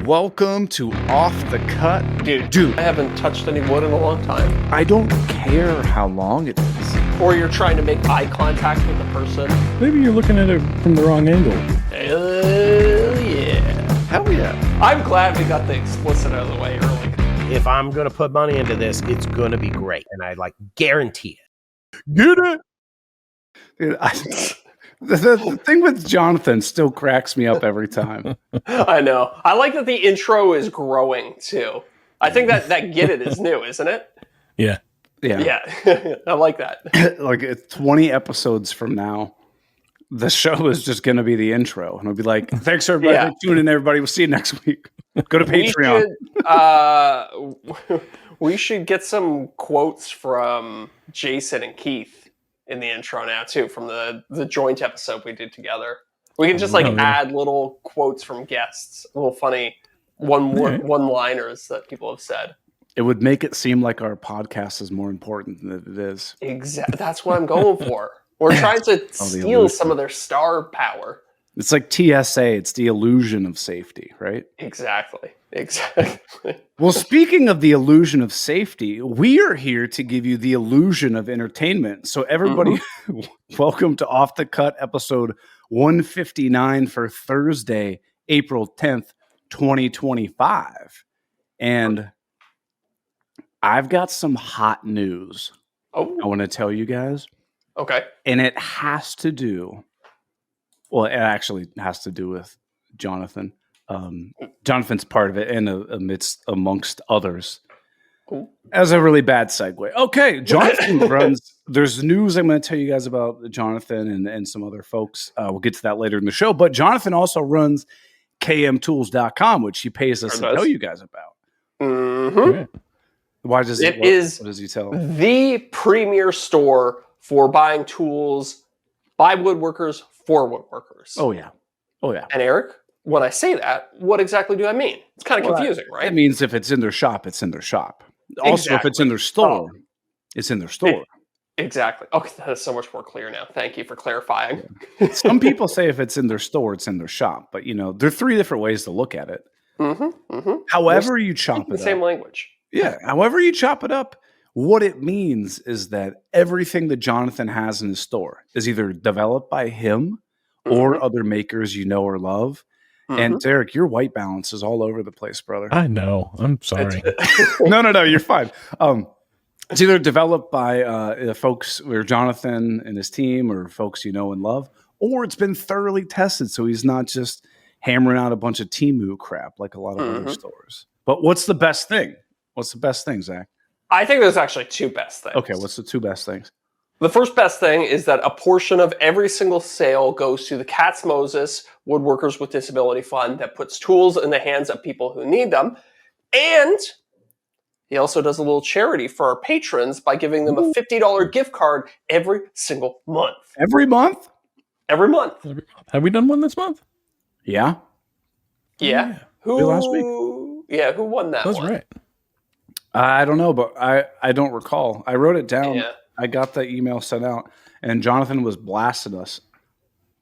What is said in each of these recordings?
welcome to Off the Cut. Dude, I haven't touched any wood in a long time. I don't care how long it is. Or you're trying to make eye contact with the person. Maybe you're looking at it from the wrong angle. Hell yeah. Hell yeah. I'm glad we got the explicit out of the way early. If I'm going to put money into this, it's going to be great. And I guarantee it. Get it? Dude, the thing with Jonathan still cracks me up every time. I know. I like that the intro is growing too. I think that get it is new, isn't it? Yeah. Yeah. I like that. 20 episodes from now, the show is just going to be the intro. And it'll be like, thanks everybody for tuning in, everybody. We'll see you next week. Go to Patreon. We should get some quotes from Jason and Keith in the intro now too, from the joint episode we did together. We can just add little quotes from guests, little funny one-liners that people have said. It would make it seem like our podcast is more important than it is. Exactly. That's what I'm going for. We're trying to steal some of their star power. It's like TSA. It's the illusion of safety, right? Exactly. Well, speaking of the illusion of safety, we are here to give you the illusion of entertainment. So everybody, welcome to Off the Cut episode 159 for Thursday, April 10th, 2025. And I've got some hot news I want to tell you guys. Okay. And it has to do, well, it actually has to do with Jonathan. Jonathan's part of it and amongst others. As a really bad segue. Okay, Jonathan runs, there's news I'm going to tell you guys about Jonathan and some other folks. We'll get to that later in the show. But Jonathan also runs kmtools.com, which he pays us to tell you guys about. Mm-hmm. Yeah. Why does it is what does he tell? The premier store for buying tools by woodworkers for woodworkers. Oh yeah. And Eric, when I say that, what exactly do I mean? It's kind of confusing, right? It means if it's in their shop, it's in their shop. Also, if it's in their store, it's in their store. Exactly. Okay, that is so much more clear now. Thank you for clarifying. Yeah. Some people say if it's in their store, it's in their shop. But, there are three different ways to look at it. However you chop it up. The same language. Yeah. However you chop it up, what it means is that everything that Jonathan has in his store is either developed by him or other makers you know or love. And Derek, your white balance is all over the place, brother. I know. I'm sorry. No, you're fine. It's either developed by folks or Jonathan and his team or folks you know and love, or it's been thoroughly tested. So he's not just hammering out a bunch of Temu crap like a lot of other stores. But what's the best thing? What's the best thing, Zach? I think there's actually two best things. Okay, what's the two best things? The first best thing is that a portion of every single sale goes to the Katz Moses Woodworkers with Disability Fund that puts tools in the hands of people who need them. And he also does a little charity for our patrons by giving them a $50 gift card every single month. Every month? Every month. Have we done one this month? Yeah. Yeah. Last week? Yeah, who won that one? That's right. I don't know, but I don't recall. I wrote it down. Yeah. I got the email sent out, and Jonathan was blasting us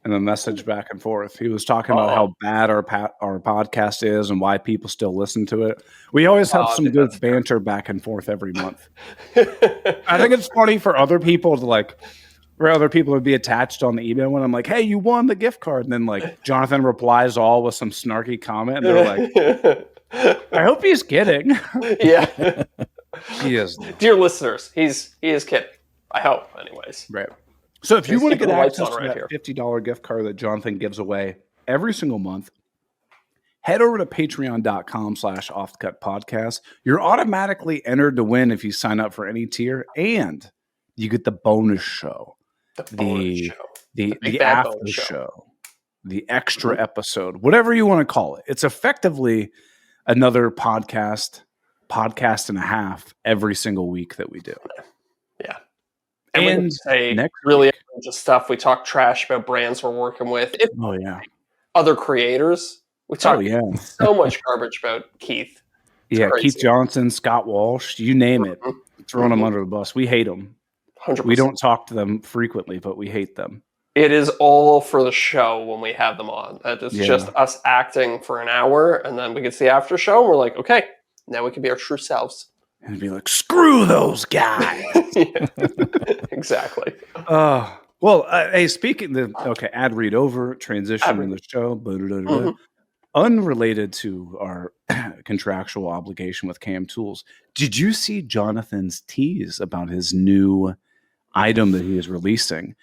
in a message back and forth. He was talking about how bad our podcast is and why people still listen to it. We always have some good banter back and forth every month. I think it's funny for other people to be attached on the email when I'm like, hey, you won the gift card. And then Jonathan replies all with some snarky comment. And they're like, I hope he's kidding. Yeah. He is. Dear listeners, he is kidding. I hope, anyways. Right. So if you want to get access to that here. $50 gift card that Jonathan gives away every single month, head over to patreon.com/offthecutpodcast. You're automatically entered to win if you sign up for any tier, and you get the bonus show. The after show. The extra episode, whatever you want to call it. It's effectively another podcast and a half every single week that we do. Yeah. And we say really just stuff. We talk trash about brands we're working with. Other creators. We talk so much garbage about Keith. It's crazy. Keith Johnson, Scott Walsh, you name it. Throwing them under the bus. We hate them. 100%. We don't talk to them frequently, but we hate them. It is all for the show when we have them on. It's Yeah. just us acting for an hour, and then we get to the after show, and we're like, okay, now we can be our true selves. And be like, screw those guys. Yeah. Exactly. Well, hey, speaking of, okay, ad read over, transition to the show, Mhm. unrelated to our contractual obligation with Cam Tools. Did you see Jonathan's tease about his new item that he is releasing?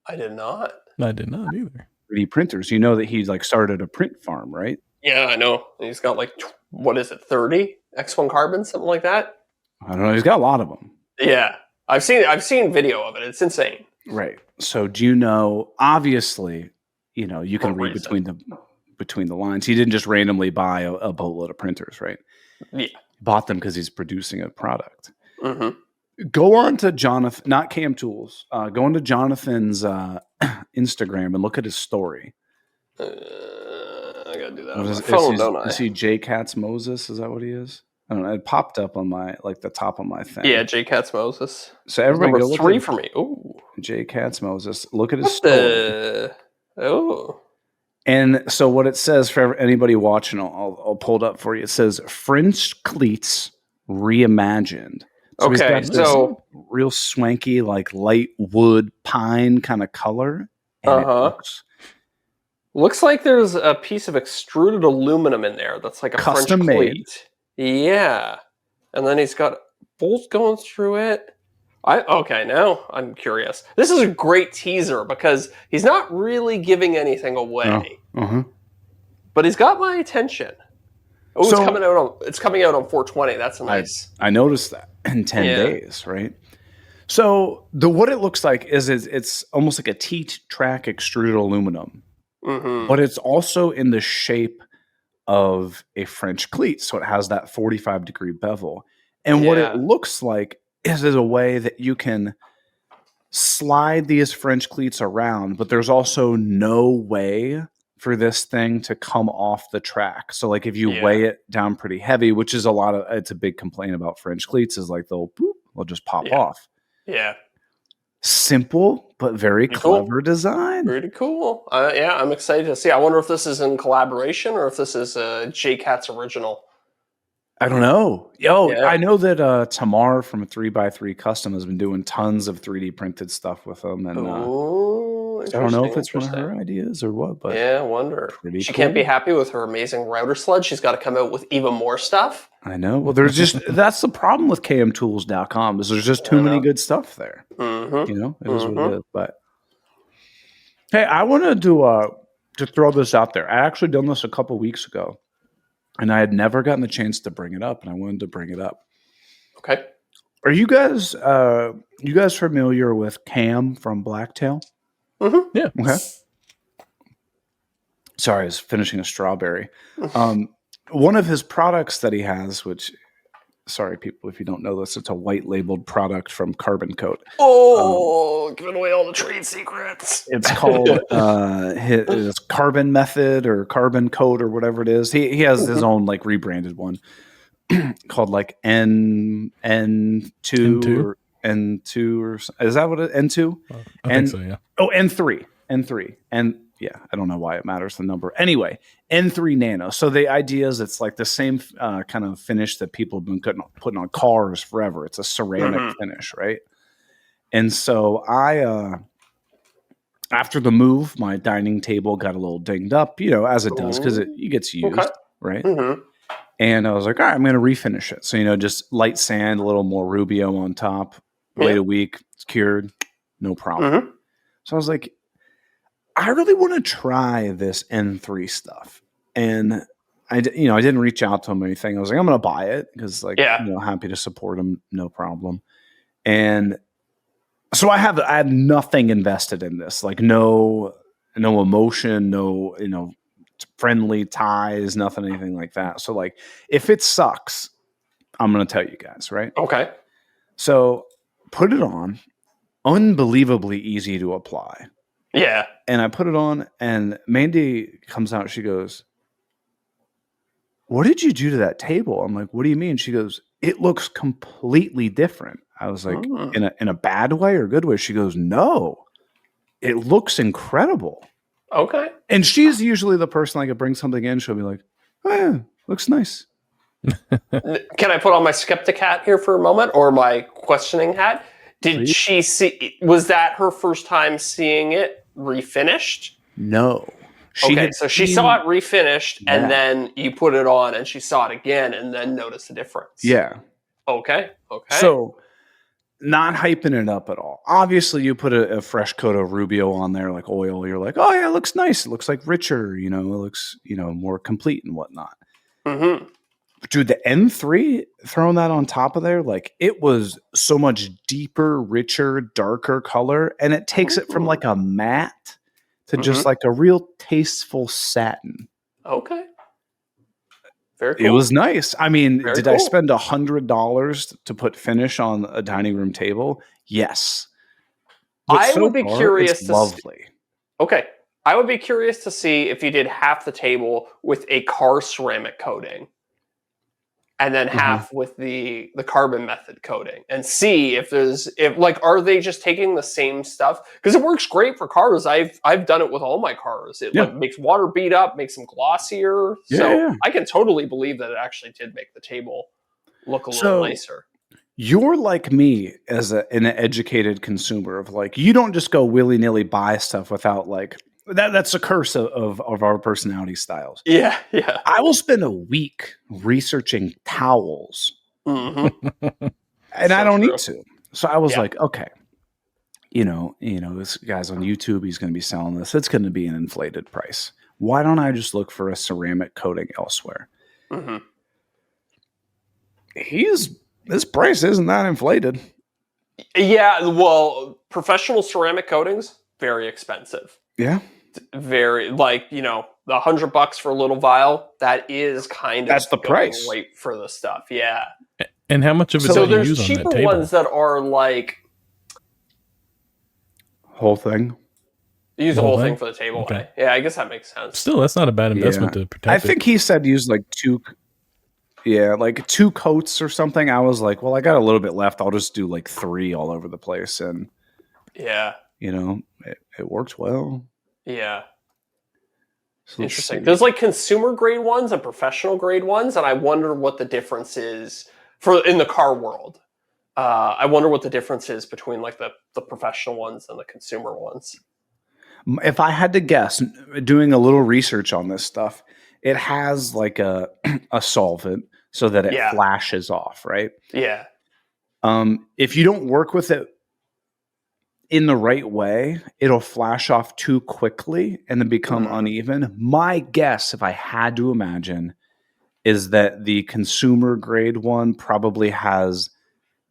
I did not. I did not either. 3D printers. You know that he like started a print farm, right? Yeah, I know. He's got like, what is it, 30 X1 carbon, something like that? I don't know. He's got a lot of them. Yeah. I've seen video of it. It's insane. Right. So do you know, obviously, you know, you can What read reason? between the lines. He didn't just randomly buy a boatload of printers, right? Yeah. He bought them because he's producing a product. Mm-hmm. Go on to Jonathan, not Cam Tools. Go on to Jonathan's Instagram and look at his story. I gotta do that What on my is, phone, don't I? is he J Cats Moses? Is that what he is? I don't know. It popped up on my the top of my thing. Yeah, J Cats Moses. So everybody Number go look 3 at for me. Ooh. J Cats Moses. Look at his What story. Oh. And so what it says for anybody watching, I'll pull it up for you. It says French cleats reimagined. So he's Okay, got this so real swanky, like light wood pine kind of color. And it looks like there's a piece of extruded aluminum in there that's like a custom French made. cleat. Yeah. And then he's got bolts going through it. Okay, now I'm curious. This is a great teaser because he's not really giving anything away. But he's got my attention. Oh, So- it's coming out on 420. That's nice. I noticed that in 10 days, right? So what it looks like is it's almost like a T-track extruded aluminum, Mm-hmm. but it's also in the shape of a French cleat. So it has that 45-degree bevel. And what it looks like is a way that you can slide these French cleats around, but there's also no way for this thing to come off the track. So like if you weigh it down pretty heavy, which is it's a big complaint about French cleats, is like they'll just pop off. Yeah. Simple, but very clever design. Pretty cool. Yeah, I'm excited to see. I wonder if this is in collaboration or if this is a J-Cat's original. I don't know. I know that Tamar from 3x3 Custom has been doing tons of 3D printed stuff with them. And I don't know if it's one of her ideas or what, but yeah, I wonder. She She can't be happy with her amazing router sled. She's got to come out with even more stuff. I know. Well, there's just that's the problem with kmtools.com is there's just too many good stuff there. Mm-hmm. You know, it is what it is. But hey, I wanted to throw this out there. I actually done this a couple weeks ago, and I had never gotten the chance to bring it up, and I wanted to bring it up. Okay. Are you guys familiar with Cam from Blacktail? Mm-hmm. Yeah. Okay. Sorry, I was finishing a strawberry. One of his products that he has, which, sorry, people, if you don't know this, it's a white labeled product from Carbon Coat. Oh, giving away all the trade secrets. It's called his Carbon Method or Carbon Coat or whatever it is. He has his own like rebranded one called like N2 or N2 or is that what it N2? I think so, yeah. Oh, N3. And yeah, I don't know why it matters the number. Anyway, N3 Nano. So the idea is it's like the same kind of finish that people have been putting on cars forever. It's a ceramic finish, right? And so I, after the move, my dining table got a little dinged up, you know, as it does because it gets used, right? Mm-hmm. And I was like, all right, I'm going to refinish it. So, you know, just light sand, a little more Rubio on top. Wait a week, it's cured, no problem. So I was like, I really want to try this N3 stuff. And I didn't reach out to him or anything. I was like, I'm going to buy it because like, happy to support him. No problem. And so I had nothing invested in this, like no emotion, no, friendly ties, nothing, anything like that. So like, if it sucks, I'm going to tell you guys, right? Okay. So put it on, unbelievably easy to apply. Yeah. And I put it on, and Mandy comes out. She goes, "What did you do to that table?" I'm like, "What do you mean?" She goes, "It looks completely different." I was like, "In a bad way or good way?" She goes, "No, it looks incredible. Okay. And she's usually the person like brings something in, she'll be like, "Oh yeah, looks nice." Can I put on my skeptic hat here for a moment, or my questioning hat? Did Please? she see? Was that her first time seeing it refinished? No. Okay, so she saw it refinished, Yeah. and then you put it on, and she saw it again, and then noticed the difference. Yeah. Okay. Okay. So, not hyping it up at all. Obviously, you put a fresh coat of Rubio on there, like oil. You're like, oh yeah, it looks nice. It looks like richer. It looks more complete and whatnot. Mm-hmm. Dude, the N3 throwing that on top of there, like it was so much deeper, richer, darker color, and it takes it from like a matte to just like a real tasteful satin. Okay. Very cool. It was nice. I mean, Very did cool. I spend $100 to put finish on a dining room table? Yes. But I so would be far, curious it's to lovely. Okay. I would be curious to see if you did half the table with a car ceramic coating and then half with the carbon method coating, and see if are they just taking the same stuff? Because it works great for cars. I've done it with all my cars. It like makes water beat up, makes them glossier. So I can totally believe that it actually did make the table look a little nicer. You're like me as an educated consumer of like, you don't just go willy-nilly buy stuff without like, that's a curse of our personality styles. Yeah, yeah. I will spend a week researching towels Mm-hmm. and I don't need to. So I was Yeah. like, okay, this guy's on YouTube. He's going to be selling this. It's going to be an inflated price. Why don't I just look for a ceramic coating elsewhere? Mm-hmm. This price isn't that inflated. Yeah, well, professional ceramic coatings, very expensive. Yeah. Very, the $100 for a little vial, that is kind of that's the price right for the stuff. Yeah. And how much of it do you there's use on that cheaper table? ones that are like whole thing. you use the whole thing for the table. Okay. Right? Yeah, I guess that makes sense. Still, that's not a bad investment to protect. I think he said use like two coats or something. I was like, well, I got a little bit left. I'll just do like 3 all over the place, and Yeah. it worked well. Yeah. So Interesting. There's like consumer grade ones and professional grade ones, and I wonder what the difference is in the car world. I wonder what the difference is between like the professional ones and the consumer ones. If I had to guess, doing a little research on this stuff, it has like a solvent so that it flashes off, right? Yeah. If you don't work with it in the right way, it'll flash off too quickly and then become uneven. My guess, if I had to imagine, is that the consumer grade one probably has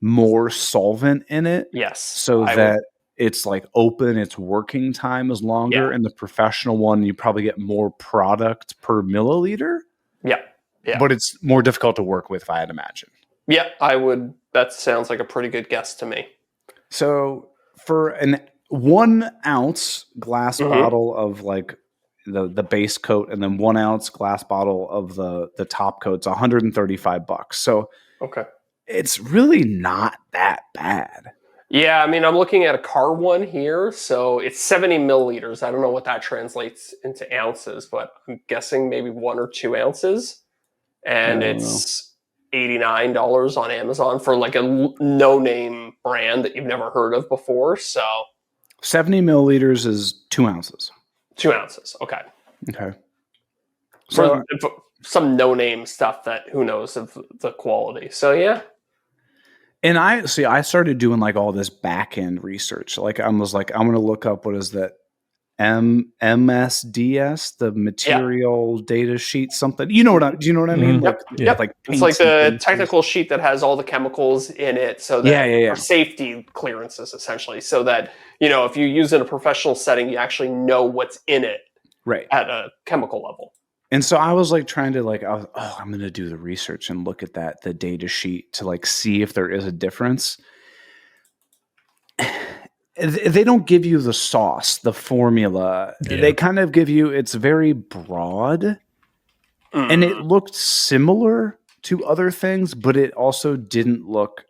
more solvent in it. Yes. So that it's like open, its working time is longer. And the professional one, you probably get more product per milliliter. Yeah. Yeah. But it's more difficult to work with, if I had to imagine. Yeah, I would. That sounds like a pretty good guess to me. So for an 1 ounce glass bottle of like the base coat, and then 1 ounce glass bottle of the top coat, it's $135. So it's really not that bad. Yeah, I mean, I'm looking at a car one here, so it's 70 milliliters. I don't know what that translates into ounces, but I'm guessing maybe 1 or 2 ounces. And it's $89 on Amazon for like a no-name brand that you've never heard of before. So 70 milliliters is 2 ounces. 2 ounces. Okay. So for some no-name stuff that who knows of the quality. So yeah. And I started doing like all this back end research. Like I was like, I'm going to look up what is that MSDS, the material data sheet, something. Do you know what I mean? Yep. Like it's like the technical sheet that has all the chemicals in it, so that for safety clearances, essentially, so that if you use it in a professional setting, you actually know what's in it, right, at a chemical level. And so I was like trying to I'm going to do the research and look at the data sheet to like see if there is a difference. They don't give you the sauce, the formula. They kind of give you, it's very broad, and it looked similar to other things, but it also didn't look,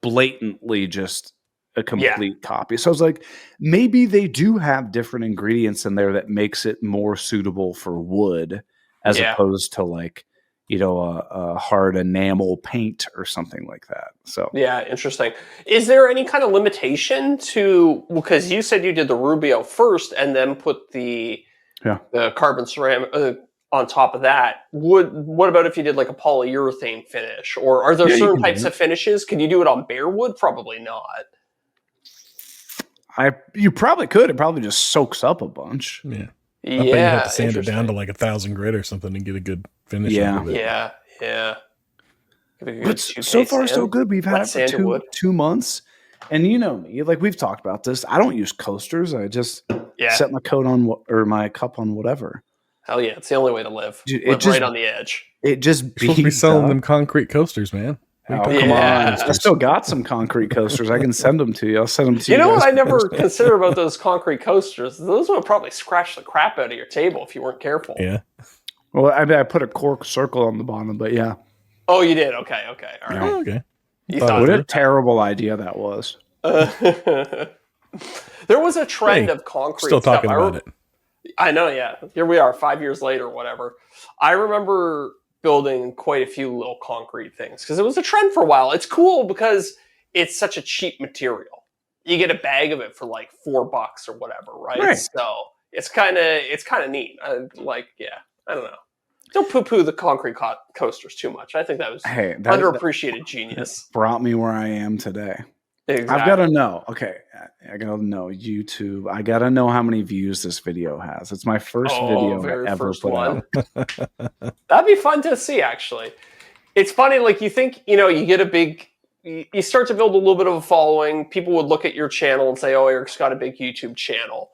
blatantly just a complete copy. So I was like, maybe they do have different ingredients in there that makes it more suitable for wood as opposed to like, a hard enamel paint or something like that. So yeah, interesting. Is there any kind of limitation to, because you said you did the Rubio first and then put the carbon ceramic on top of that? What about if you did like a polyurethane finish, or are there certain types of finishes? Can you do it on bare wood? Probably not. You probably could. It probably just soaks up a bunch. Yeah. I bet you have to sand it down to like 1,000 grit or something and get a good finish out of it. Yeah. But so far, so good. We've had it for 2 months. And you know me, like we've talked about this. I don't use coasters. I just set my coat on or my cup on whatever. Hell yeah. It's the only way to live. Dude, live right on the edge. It just You're supposed to be selling them concrete coasters, man. Oh, come on. I still got some concrete coasters. I can send them to you. I'll send them to you. You know what I never considered about those concrete coasters? Those would probably scratch the crap out of your table if you weren't careful. Yeah. Well, I put a cork circle on the bottom, but yeah. Oh, you did? Okay. All right. Oh, okay. What a terrible idea that was. There was a trend of concrete still stuff. talking about it. I know, yeah. Here we are 5 years later, whatever. I remember building quite a few little concrete things because it was a trend for a while. It's cool because it's such a cheap material. You get a bag of it for like $4 or whatever, right? So it's kind of neat. I don't know. Don't poo-poo the concrete coasters too much. I think that was underappreciated genius. Brought me where I am today. Exactly. I've got to know. Okay, I got to know YouTube. I got to know how many views this video has. It's my first video I ever put out. That'd be fun to see, actually. It's funny, like you think, you get you start to build a little bit of a following. People would look at your channel and say, oh, Eric's got a big YouTube channel.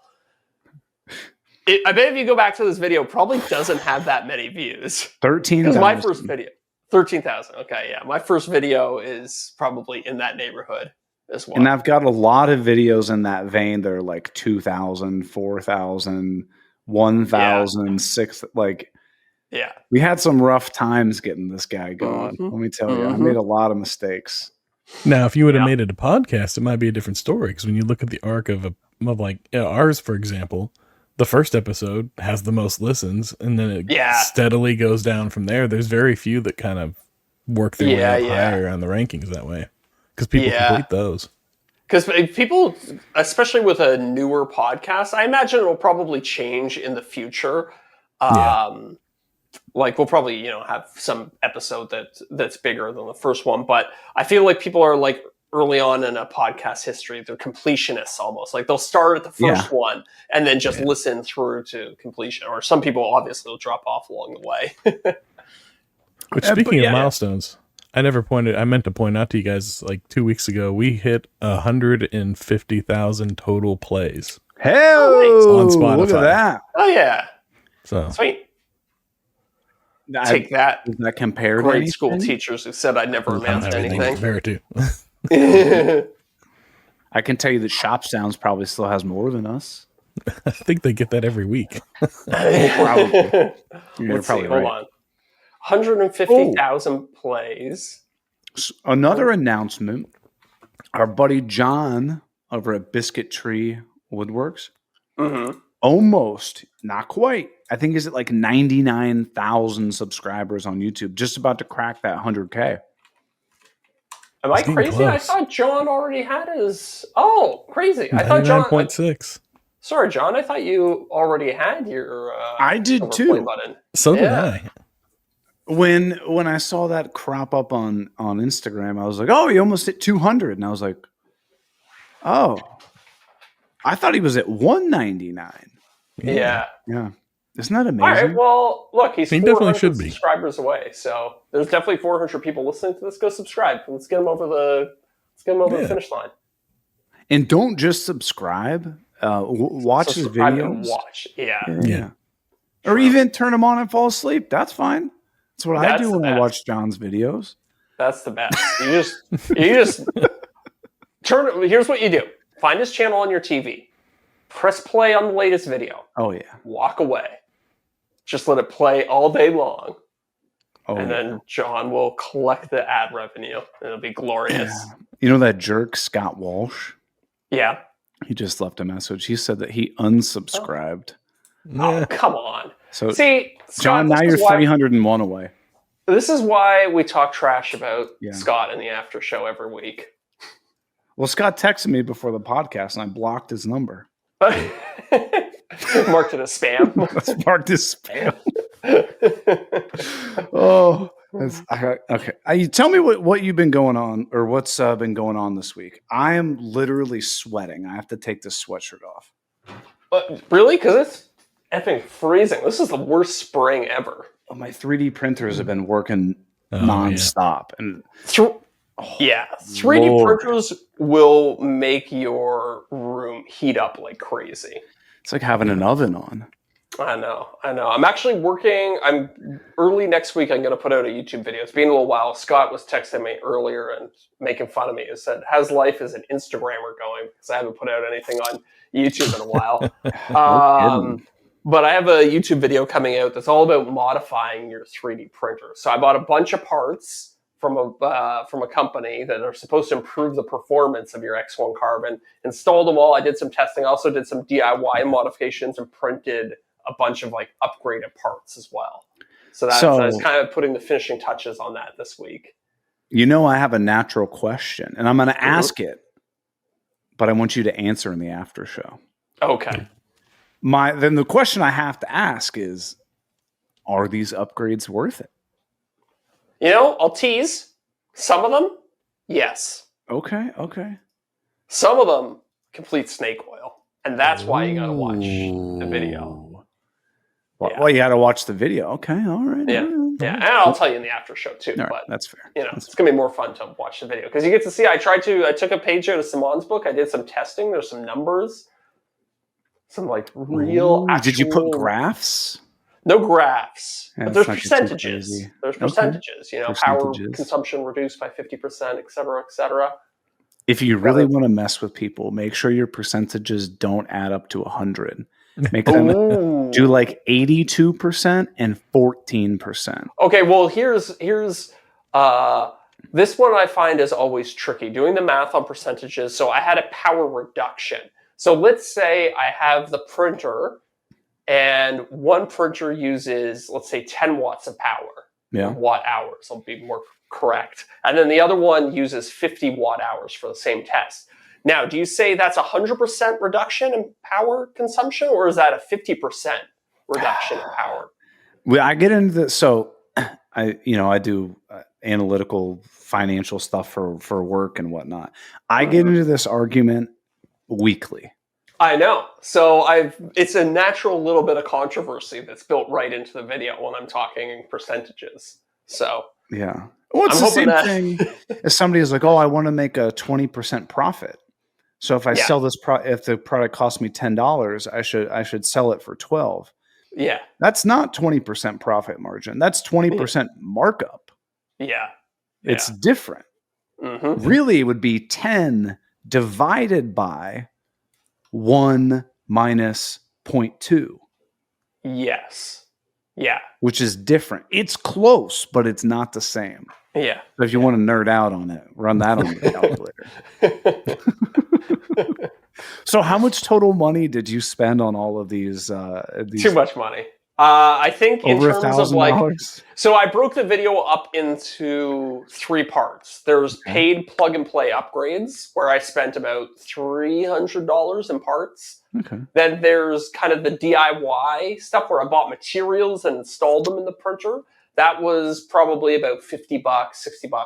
I bet if you go back to this video, probably doesn't have that many views. 13,000. My first video, 13,000. Okay, yeah. My first video is probably in that neighborhood as well. And I've got a lot of videos in that vein. They're like 2,000, 4,000, 1,000, 6,000. Like, we had some rough times getting this guy going. Let me tell you, I made a lot of mistakes. Now, if you would have made it a podcast, it might be a different story. Because when you look at the arc of ours, for example, the first episode has the most listens, and then it steadily goes down from there. There's very few that kind of work their way up higher on the rankings that way. Because people complete those. Because people, especially with a newer podcast, I imagine it will probably change in the future. Like we'll probably, have some episode that's bigger than the first one. But I feel like people are like early on in a podcast history, they're completionists almost. Like they'll start at the first one and then just listen through to completion. Or some people obviously will drop off along the way. Which speaking of milestones, I meant to point out to you guys like 2 weeks ago, we hit 150,000 total plays. Hell, on Spotify. Look at that. Oh yeah. So sweet. Take that. Is that compared grade to anything? School teachers who said I'd never announced anything. Compare to. I can tell you that Shop Sounds probably still has more than us. I think they get that every week. Probably. Let's see. Hold on. 150,000 plays. Another announcement. Our buddy John over at Biscuit Tree Woodworks. Almost, not quite. I think is it like 99,000 subscribers on YouTube. Just about to crack that 100K. Am I crazy? Close. I thought John already had his. Oh, crazy! I thought John 9.6. Sorry, John. I thought you already had your. I did too. Button. So did I. When I saw that crop up on Instagram, I was like, "Oh, he almost hit 200," and I was like, "Oh, I thought he was at 199." Yeah. Isn't that amazing? All right. Well, look, he's he 400 definitely should be subscribers away. So there's definitely 400 people listening to this. Go subscribe. Let's get him over the the finish line. And don't just subscribe. Watch his videos. And watch. Yeah. Or even turn them on and fall asleep. That's fine. That's what I do when I watch John's videos. That's the best. You just turn. Here's what you do: find his channel on your TV. Press play on the latest video. Oh yeah. Walk away. Just let it play all day long. Then John will collect the ad revenue. And it'll be glorious. Yeah. You know that jerk, Scott Walsh? Yeah. He just left a message. He said that he unsubscribed. Oh, come on. So, see, Scott, John, now you're 301 away. This is why we talk trash about Yeah. Scott in the after show every week. Well, Scott texted me before the podcast, and I blocked his number. Marked it as spam. That's marked as spam. Oh, okay. Tell me what you've been going on, or what's been going on this week. I am literally sweating. I have to take this sweatshirt off. Really? Because it's effing freezing. This is the worst spring ever. Oh, my 3D printers have been working nonstop, and 3D printers will make your room heat up like crazy. It's like having an oven on. I know. I'm actually working. Early next week. I'm going to put out a YouTube video. It's been a little while. Scott was texting me earlier and making fun of me. He said, "How's life as an Instagrammer going?" Because I haven't put out anything on YouTube in a while. But I have a YouTube video coming out that's all about modifying your 3D printer. So I bought a bunch of parts from a company that are supposed to improve the performance of your X1 Carbon. Installed them all. I did some testing. I also did some DIY modifications and printed a bunch of like upgraded parts as well. So I was kind of putting the finishing touches on that this week. I have a natural question, and I'm going to ask it, but I want you to answer in the after show. Okay. Then the question I have to ask is, are these upgrades worth it? I'll tease. Some of them, yes. Okay. Some of them complete snake oil. And that's why you got to watch the video. Well, you got to watch the video. Okay, all right. Yeah, and I'll tell you in the after show too. Right, but that's fair. It's going to be more fun to watch the video because you get to see. I took a page out of Simon's book. I did some testing. There's some numbers. Some like real. Actual... Did you put graphs? No graphs, yeah, but there's percentages. There's percentages. Power consumption reduced by 50%, et cetera, et cetera. If you really want to mess with people, make sure your percentages don't add up to 100. Make them do like 82% and 14%. Okay, well here's this one I find is always tricky. Doing the math on percentages. So I had a power reduction. So let's say I have the printer and one printer uses, let's say, 10 watts of power. Yeah. Watt hours, I'll be more correct. And then the other one uses 50 watt hours for the same test. Now, do you say that's 100% reduction in power consumption, or is that a 50% reduction in power? Well, I get into this. So I do analytical financial stuff for work and whatnot. I get into this argument weekly. I know. So it's a natural little bit of controversy that's built right into the video when I'm talking in percentages. So yeah. Well, it's the same thing as somebody is like, oh, I want to make a 20% profit. So if I sell this if the product costs me $10, I should sell it for 12. Yeah. That's not 20% profit margin. That's 20% markup. Yeah. It's different. Mm-hmm. Really, it would be 10 divided by 1 minus 0.2. Yes. Yeah. Which is different. It's close, but it's not the same. Yeah. So if you want to nerd out on it, run that on the calculator. So how much total money did you spend on all of these? Too much money. I think in over terms of like, $1,000? so I broke the video up into 3 parts. There's paid plug and play upgrades where I spent about $300 in parts. Okay. Then there's kind of the DIY stuff where I bought materials and installed them in the printer. That was probably about $50, $60,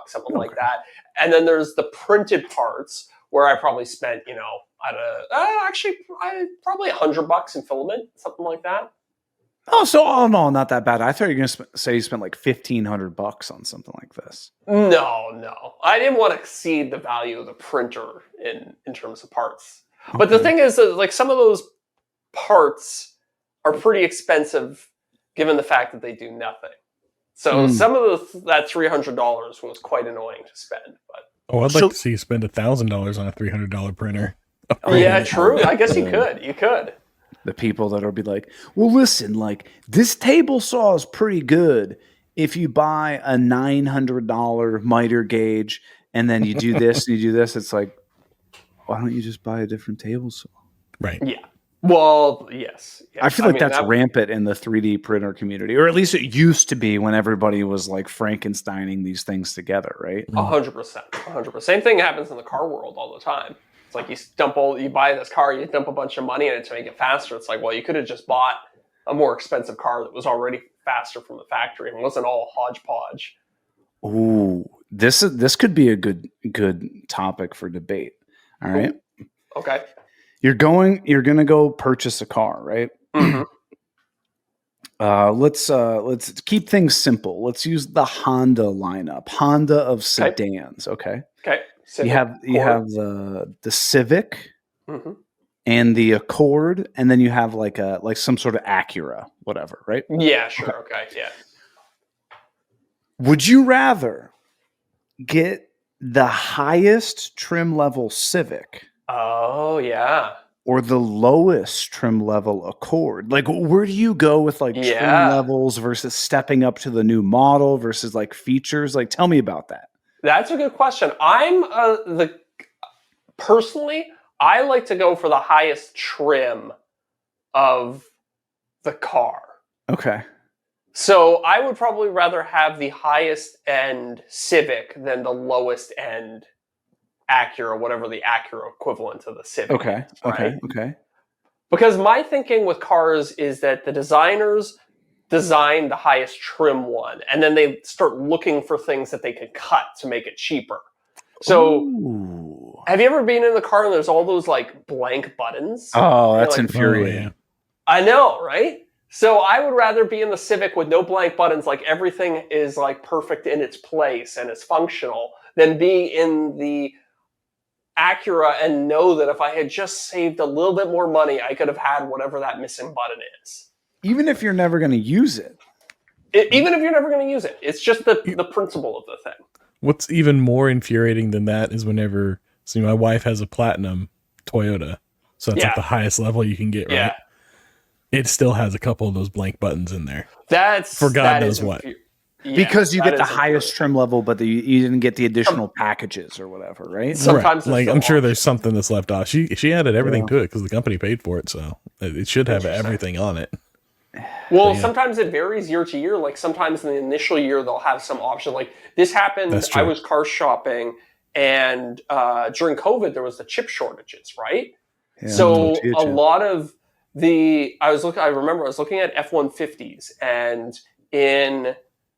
something like that. And then there's the printed parts where I probably spent, probably $100 in filament, something like that. Oh, no, not that bad. I thought you were going to say you spent like $1,500 on something like this. No. I didn't want to exceed the value of the printer in terms of parts. Okay. But the thing is that like some of those parts are pretty expensive given the fact that they do nothing. So some of that $300 was quite annoying to spend. But I'd like to see you spend $1,000 on a $300 printer. Yeah, true. I guess you could. You could. The people that'll be like, well, listen, like this table saw is pretty good if you buy a $900 miter gauge and then you do this and you do this. It's like, why don't you just buy a different table saw? Right. Yeah. Well, yes. I feel like that's rampant in the 3D printer community, or at least it used to be when everybody was like Frankensteining these things together, right? 100%. 100%. Same thing happens in the car world all the time. It's like you buy this car, you dump a bunch of money in it to make it faster. It's like, well, you could have just bought a more expensive car that was already faster from the factory and wasn't all hodgepodge. Ooh, this could be a good topic for debate. All right. Okay. You're gonna go purchase a car, right? Mm-hmm. Let's keep things simple. Let's use the Honda lineup. Honda of sedans. Okay. Okay. You have the Civic and the Accord, and then you have like some sort of Acura, whatever, right? Yeah, sure. Okay. Yeah. Would you rather get the highest trim level Civic? Oh, yeah. Or the lowest trim level Accord? Like, where do you go with like trim levels versus stepping up to the new model versus like features? Like, tell me about that. That's a good question. Personally, I like to go for the highest trim of the car. Okay. So I would probably rather have the highest end Civic than the lowest end Acura, whatever the Acura equivalent to the Civic. Okay. Is, right? Okay. Because my thinking with cars is that the designers design the highest trim one, and then they start looking for things that they can cut to make it cheaper. So, have you ever been in the car and there's all those like blank buttons? Oh, that's infuriating. Oh, yeah. I know, right? So I would rather be in the Civic with no blank buttons, like everything is like perfect in its place and it's functional, than be in the Acura and know that if I had just saved a little bit more money, I could have had whatever that missing button is. Even if you're never going to use it. Even if you're never going to use it. It's just the principle of the thing. What's even more infuriating than that is whenever, see, my wife has a Platinum Toyota, so that's like the highest level you can get, right? Yeah. It still has a couple of those blank buttons in there. That's for God knows what. Because you get the highest trim level, but you didn't get the additional packages or whatever, right? Sometimes right. Like I'm sure there's something that's left off. She added everything to it because the company paid for it, so it should have everything on it. Well, sometimes it varies year to year. Like sometimes in the initial year they'll have some option. Like this happened. I was car shopping, and during COVID there was the chip shortages, right? Yeah, so a lot of I remember I was looking at F-150s, and in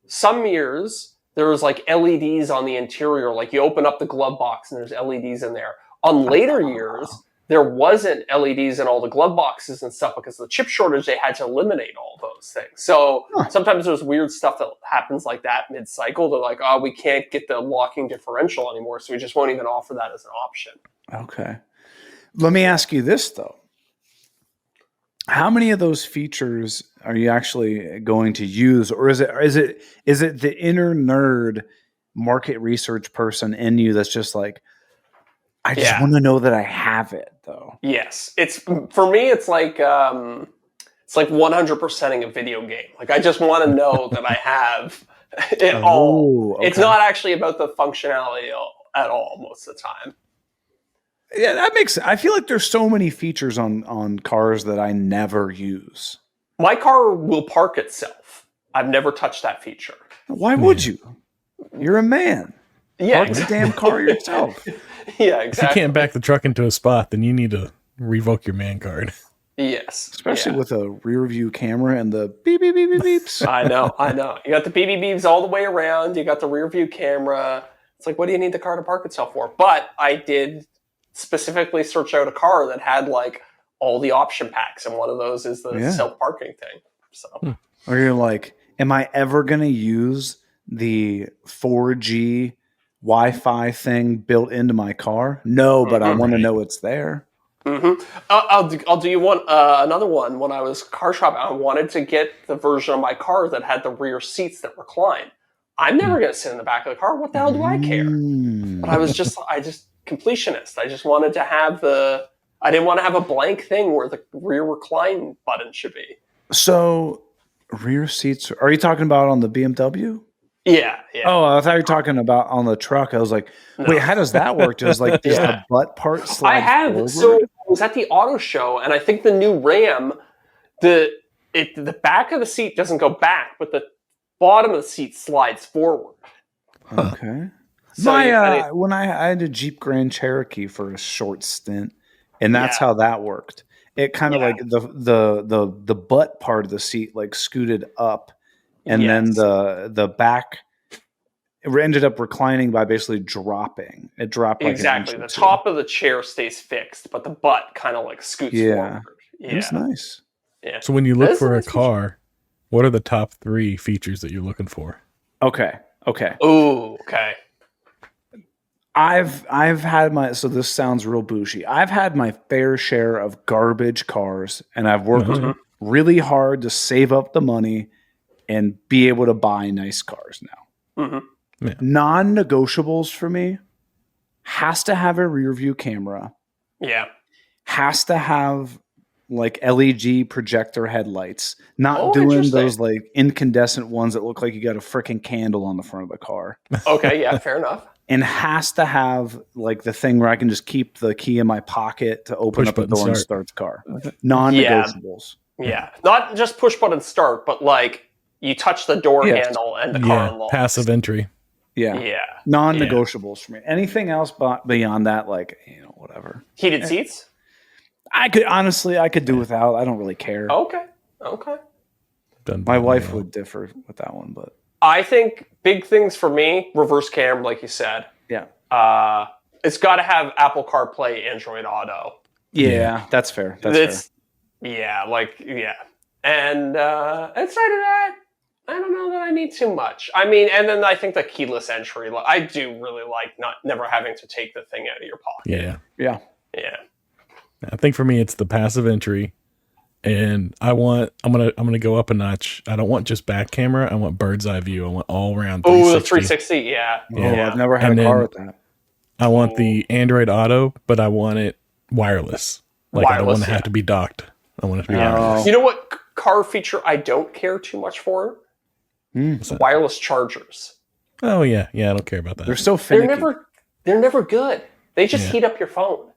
some years there was like LEDs on the interior. Like you open up the glove box and there's LEDs in there. On later years, there wasn't LEDs in all the glove boxes and stuff because of the chip shortage. They had to eliminate all those things. So sometimes there's weird stuff that happens like that mid-cycle. They're like, oh, we can't get the locking differential anymore, so we just won't even offer that as an option. Okay. Let me ask you this, though. How many of those features are you actually going to use, or is it the inner nerd market research person in you that's just like, I just want to know that I have it, though? Yes, for me. It's like 100%ing a video game. Like I just want to know that I have it all. Okay. It's not actually about the functionality at all most of the time. Yeah, that makes sense. I feel like there's so many features on cars that I never use. My car will park itself. I've never touched that feature. Why would you? You're a man. Yeah, park the damn car yourself. Yeah, exactly. If you can't back the truck into a spot, then you need to revoke your man card. Yes. Especially with a rear view camera and the beep, beep, beep, beep, beeps. I know. You got the beep, beep, beeps all the way around. You got the rear view camera. It's like, what do you need the car to park itself for? But I did specifically search out a car that had like all the option packs, and one of those is the self-parking thing. So, or you're like, am I ever going to use the 4G Wi-Fi thing built into my car? No, but I want to know it's there. Mm-hmm. I'll do you one another one. When I was car shopping, I wanted to get the version of my car that had the rear seats that recline. I'm never going to sit in the back of the car. What the hell do I care? But I just completionist. I just wanted to have I didn't want to have a blank thing where the rear recline button should be. So rear seats, are you talking about on the BMW? Yeah, yeah. Oh, I thought you were talking about on the truck. I was like, wait, how does that work? Does the butt part slide I have. forward? So I was at the auto show, and I think the new Ram, the back of the seat doesn't go back, but the bottom of the seat slides forward. Okay. So when I had a Jeep Grand Cherokee for a short stint, and that's how that worked. It kind of like the butt part of the seat like scooted up, and then the back it ended up reclining by basically dropping. It dropped like exactly. The top of the chair stays fixed, but the butt kind of like scoots forward. Yeah, it's nice. Yeah. So when you look for a car, what are the top 3 features that you're looking for? Okay. Oh, okay. I've had so this sounds real bougie. I've had my fair share of garbage cars, and I've worked really hard to save up the money and be able to buy nice cars now. Mm-hmm. Yeah. Non-negotiables for me has to have a rear view camera. Yeah. Has to have like LED projector headlights. Not doing those like incandescent ones that look like you got a freaking candle on the front of the car. Okay, yeah, fair enough. And has to have like the thing where I can just keep the key in my pocket to open up the door and start the car. Non-negotiables. Yeah. Not just push button start, but like you touch the door handle and the car unlocks. Passive entry. Yeah. Non-negotiables for me. Anything else beyond that, like, whatever. Heated seats? I could do without. I don't really care. Okay. My wife would differ with that one, but I think big things for me, reverse cam, like you said. Yeah. It's got to have Apple CarPlay, Android Auto. Yeah, that's fair. That's fair. Yeah. And outside of that, I don't know that I need too much. I mean, and then I think the keyless entry, I do really like never having to take the thing out of your pocket. Yeah. Yeah. I think for me, it's the passive entry, and I'm gonna go up a notch. I don't want just back camera. I want bird's eye view. I want all around. Oh, the 360. Yeah. I've never had a car with that. I want the Android Auto, but I want it wireless. I don't want to have to be docked. I want it to be wireless. You know what car feature I don't care too much for? Wireless chargers. Oh yeah. I don't care about that. They're so finicky. They're never good. They just heat up your phone.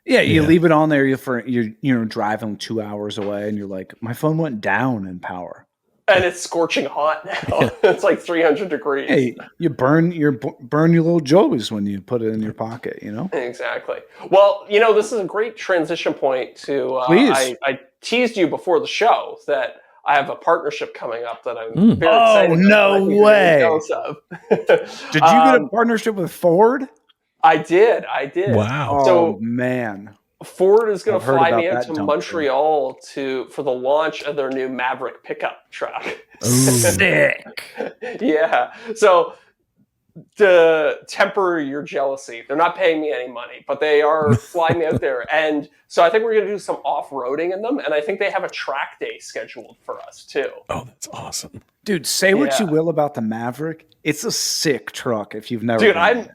Yeah, you leave it on there. You're driving 2 hours away, and you're like, my phone went down in power, and it's scorching hot now. It's like 300 degrees. Hey, you burn your little joes when you put it in your pocket. Exactly. Well, this is a great transition point to. I teased you before the show that I have a partnership coming up that I'm very excited. Oh no way! Did you get a partnership with Ford? I did. Wow. So, man. Ford is going to fly me out to Montreal for the launch of their new Maverick pickup truck. Sick. Yeah. So to temper your jealousy, they're not paying me any money, but they are flying me out there. And so I think we're going to do some off-roading in them. And I think they have a track day scheduled for us too. Oh, that's awesome. Dude, say what you will about the Maverick. It's a sick truck if you've never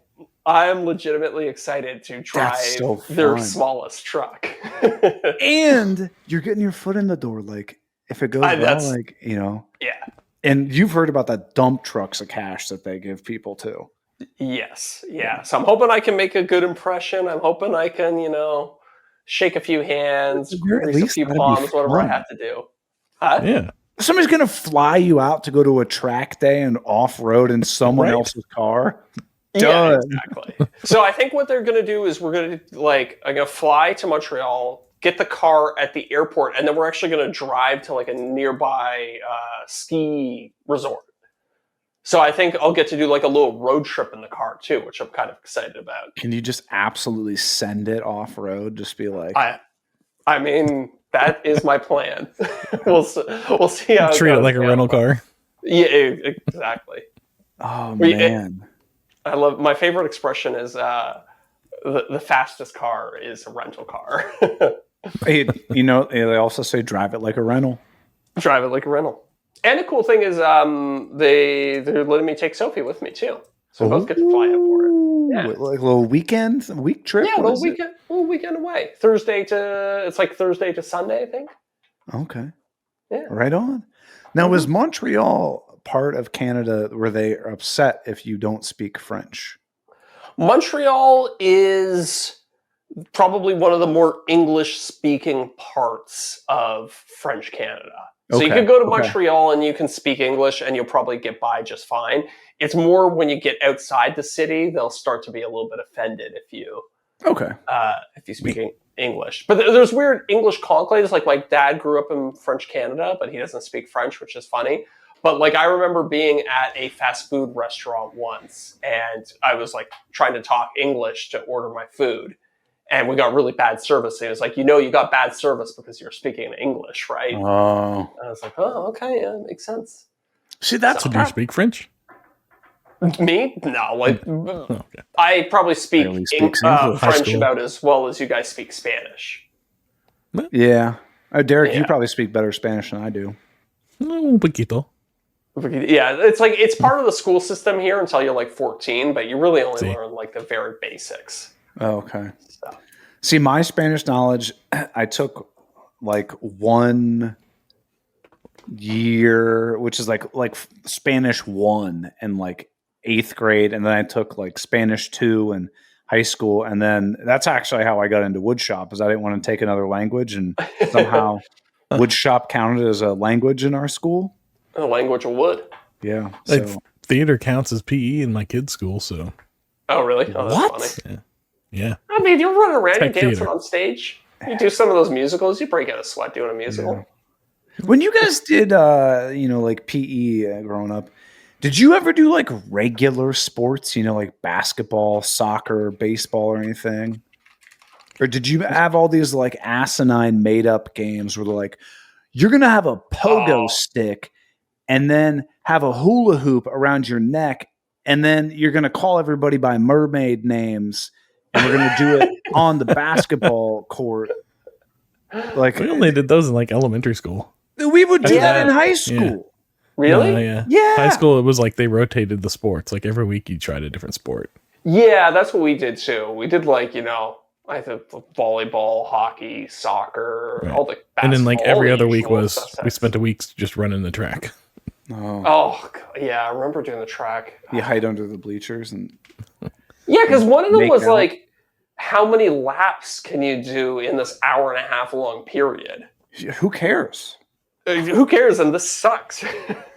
I'm legitimately excited to drive their smallest truck. And you're getting your foot in the door, if it goes well, Yeah. And you've heard about that dump trucks of cash that they give people too. Yes. Yeah. So I'm hoping I can make a good impression. I'm hoping I can, shake a few hands, grease a few palms, whatever I have to do. Huh? Yeah. Somebody's going to fly you out to go to a track day and off-road in someone else's car. Yeah, exactly. So I think what they're going to do is we're going to I'm going to fly to Montreal, get the car at the airport, and then we're actually going to drive to a nearby ski resort. So I think I'll get to do a little road trip in the car too, which I'm kind of excited about. Can you just absolutely send it off-road? Just be like, I mean, that is my plan. We'll see how treat it like a rental car. Yeah, exactly. Oh man. I love my favorite expression is the fastest car is a rental car. Hey, they also say drive it like a rental. Drive it like a rental. And the cool thing is they're letting me take Sophie with me too. So we both get to fly out for it. Yeah. Like a little week trip? Yeah, a little weekend away. Thursday to Sunday, I think. Okay. Yeah. Right on. Now, is Montreal part of Canada where they are upset if you don't speak French? Montreal is probably one of the more English-speaking parts of French Canada. So you could go to Montreal and you can speak English and you'll probably get by just fine. It's more when you get outside the city, they'll start to be a little bit offended if you speak English. But there's weird English conclaves. Like my dad grew up in French Canada, but he doesn't speak French, which is funny. But like I remember being at a fast food restaurant once, and I was like trying to talk English to order my food, and we got really bad service. And it was like, you got bad service because you're speaking English, right? Oh, and I was like, oh, okay, yeah, makes sense. See, that's do you speak French? Me? No, like I probably speak French about as well as you guys speak Spanish. Yeah, Derek, you probably speak better Spanish than I do. Un poquito. Yeah, it's like it's part of the school system here until you're like 14, but you really only learn like the very basics. Oh, okay. So. See, my Spanish knowledge, I took like 1 year, which is like Spanish 1 in like 8th grade, and then I took like Spanish 2 in high school, and then that's actually how I got into woodshop, is I didn't want to take another language, and somehow woodshop counted as a language in our school. A language of wood. Yeah. Like, theater counts as PE in my kids' school, so. Oh, really? Oh, that's funny. Yeah. I mean, you're running around, you're dancing on stage. You do some of those musicals, you break out a sweat doing a musical. Yeah. When you guys did, like PE growing up, did you ever do like regular sports, like basketball, soccer, baseball, or anything? Or did you have all these like asinine made up games where they're like, you're going to have a pogo stick and then have a hula hoop around your neck, and then you're going to call everybody by mermaid names, and we're going to do it on the basketball court. Like, we only did those in like elementary school. We would do that in high school. Yeah. Really? Yeah. High school, it was like they rotated the sports. Like every week you tried a different sport. Yeah, that's what we did too. We did like, I think volleyball, hockey, soccer, all the basketball. And then like every other week we spent a week just running the track. Oh, yeah, I remember doing the track. You hide under the bleachers and because one of them was like, how many laps can you do in this hour and a half long period? Who cares? Who cares? And this sucks.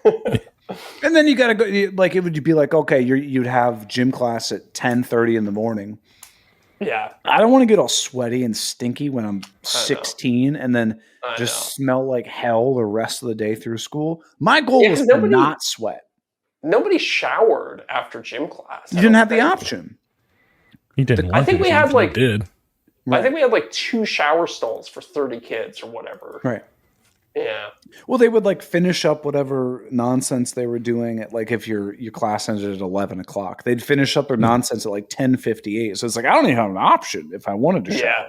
And then you got to go. Like it would be like, okay, you'd have gym class at 10:30 in the morning. Yeah, I don't want to get all sweaty and stinky when I'm 16 and then just smell like hell the rest of the day through school. My goal was to not sweat. Nobody showered after gym class. You didn't have the option. You didn't. I think we had like. Did. I think we had like 2 shower stalls for 30 kids or whatever. Right. Yeah. Well, they would like finish up whatever nonsense they were doing at like if your class ended at 11 o'clock, they'd finish up their nonsense at like 10:58. So it's like I don't even have an option if I wanted to shower.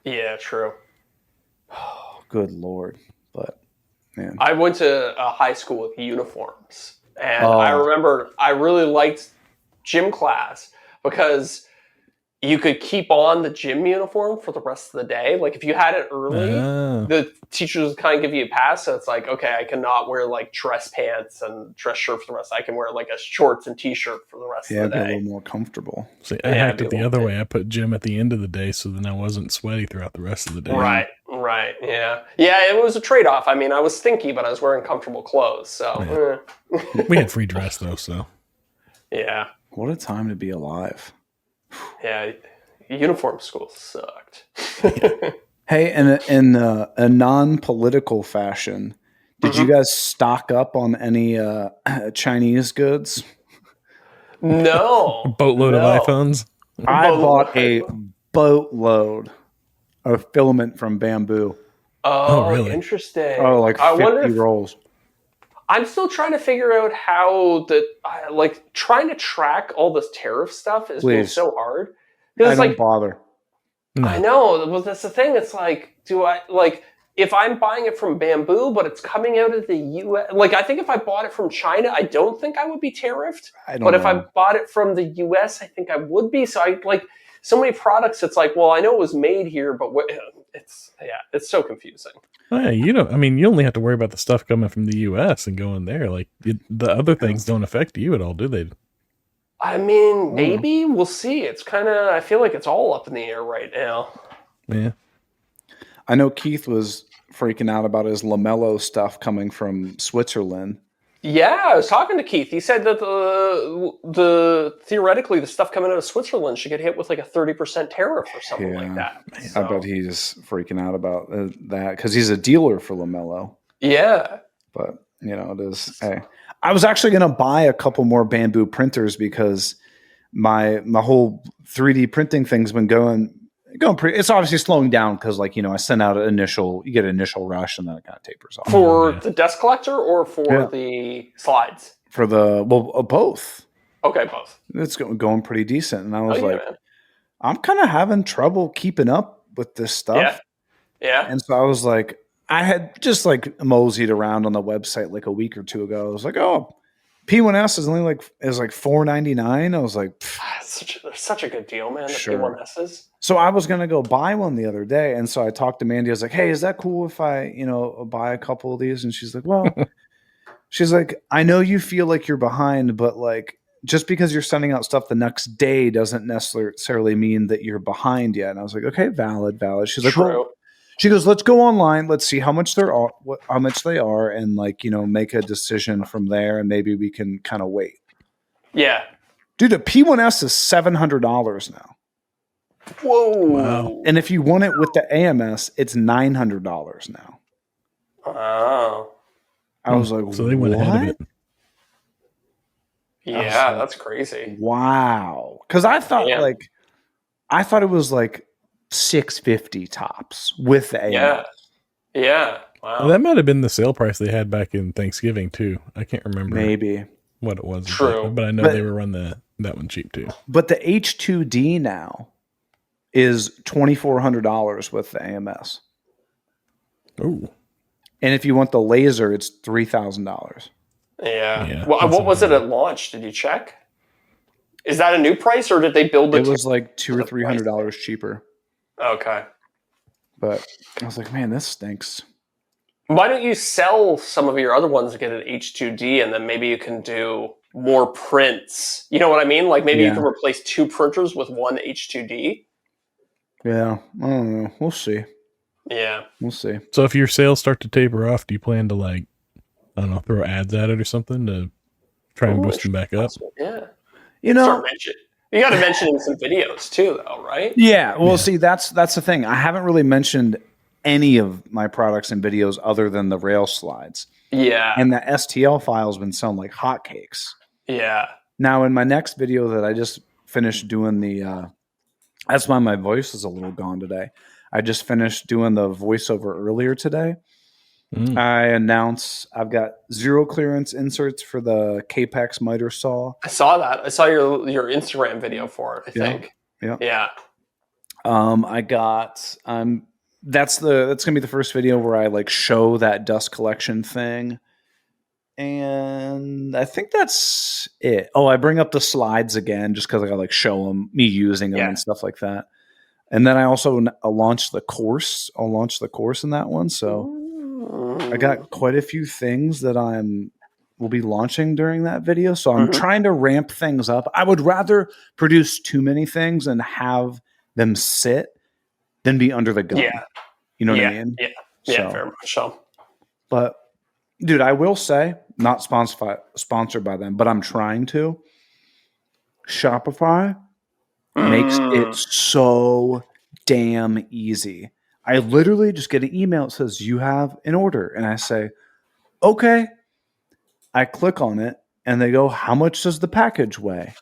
Yeah, true. Oh, good Lord. But man. I went to a high school with uniforms. And I remember I really liked gym class because you could keep on the gym uniform for the rest of the day. Like if you had it early, the teachers would kind of give you a pass. So it's like, okay, I cannot wear like dress pants and dress shirt for the rest. I can wear like a shorts and t-shirt for the rest of the day. Yeah, a little more comfortable. See, I hacked it the other way. I put gym at the end of the day so then I wasn't sweaty throughout the rest of the day. Right. Yeah. Yeah, it was a trade-off. I mean, I was stinky, but I was wearing comfortable clothes. So we had free dress though, so. Yeah. What a time to be alive. Yeah, uniform school sucked. Hey, in a non-political fashion, did you guys stock up on any Chinese goods? No. A boatload of iPhones? I bought a boatload of filament from bamboo. Oh, really? Interesting. Oh, like 50 rolls. I'm still trying to figure out how trying to track all this tariff stuff is being so hard. I don't bother. No. I know. Well, that's the thing. It's like, if I'm buying it from bamboo, but it's coming out of the U.S. Like, I think if I bought it from China, I don't think I would be tariffed. If I bought it from the U.S., I think I would be. So so many products. It's like, well, I know it was made here, but it's so confusing. Oh, yeah, you only have to worry about the stuff coming from the U.S. and going there. Like the other things don't affect you at all, do they? I mean, maybe we'll see. It's kind of, I feel like it's all up in the air right now. Yeah. I know Keith was freaking out about his Lamello stuff coming from Switzerland. Yeah, I was talking to Keith. He said that the theoretically the stuff coming out of Switzerland should get hit with like a 30% tariff or something like that. So. I bet he's freaking out about that because he's a dealer for Lamello. Yeah, but it is. Hey, I was actually going to buy a couple more bamboo printers because my whole 3D printing thing's been going pretty. It's obviously slowing down because, I send out you get an initial rush and then it kind of tapers off. For the desk collector or for the slides? For both. Okay, both. It's going pretty decent, and I was I'm kind of having trouble keeping up with this stuff. Yeah. And so I was like, I had just moseyed around on the website like a week or two ago. I was like, oh, P1S is only is $4.99. I was like, such a good deal, man. The sure. P1Ss. So I was gonna go buy one the other day, and so I talked to Mandy. I was like, hey, is that cool if I buy a couple of these? And she's like, well, she's like, I know you feel like you're behind, but just because you're sending out stuff the next day doesn't necessarily mean that you're behind yet. And I was like, okay, valid. She's like, well, she goes, let's go online. Let's see how much they are, and make a decision from there, and maybe we can kind of wait. Yeah, dude, a P1S is $700 now. Whoa! Wow. And if you want it with the AMS, it's $900 now. Oh, I was like, so they went ahead of it. Yeah, that's crazy. Wow, because I thought it was $650 tops with the AMS. Yeah. Wow. Well, that might have been the sale price they had back in Thanksgiving too. I can't remember maybe what it was. True, exactly, but I know they were running that one cheap too. But the H2D now is $2,400 with the AMS. Oh, and if you want the laser, it's $3,000. Yeah. Well, what was it at launch? Did you check? Is that a new price, or did they build it? It was like $200 or $300 cheaper. Okay. But I was like, man, this stinks. Why don't you sell some of your other ones and get an H2D, and then maybe you can do more prints? You know what I mean? Maybe you can replace 2 printers with one H2D. Yeah, I don't know. We'll see. Yeah, we'll see. So if your sales start to taper off, do you plan to I don't know, throw ads at it or something to try and boost them back up? Yeah, you got to mention in some videos too, though, right? Yeah. Well, see, that's the thing. I haven't really mentioned any of my products and videos other than the rail slides. Yeah, and the STL file's been selling like hotcakes. Yeah. Now, in my next video that I just finished doing that's why my voice is a little gone today. I just finished doing the voiceover earlier today. I announced I've got 0 clearance inserts for the Capex miter saw. I saw that. I saw your Instagram video for it, I think. Yeah. I got that's gonna be the first video where I show that dust collection thing. And I think that's it. Oh, I bring up the slides again just because I gotta show them, me using them and stuff like that. And then I also launched the course. I'll launch the course in that one. So I got quite a few things that will be launching during that video. So I'm trying to ramp things up. I would rather produce too many things and have them sit than be under the gun. Yeah. You know what I mean? Yeah, very much so. But dude, I will say, not sponsored by them, but I'm trying to. Shopify makes it so damn easy. I literally just get an email that says, you have an order. And I say, okay. I click on it and they go, how much does the package weigh?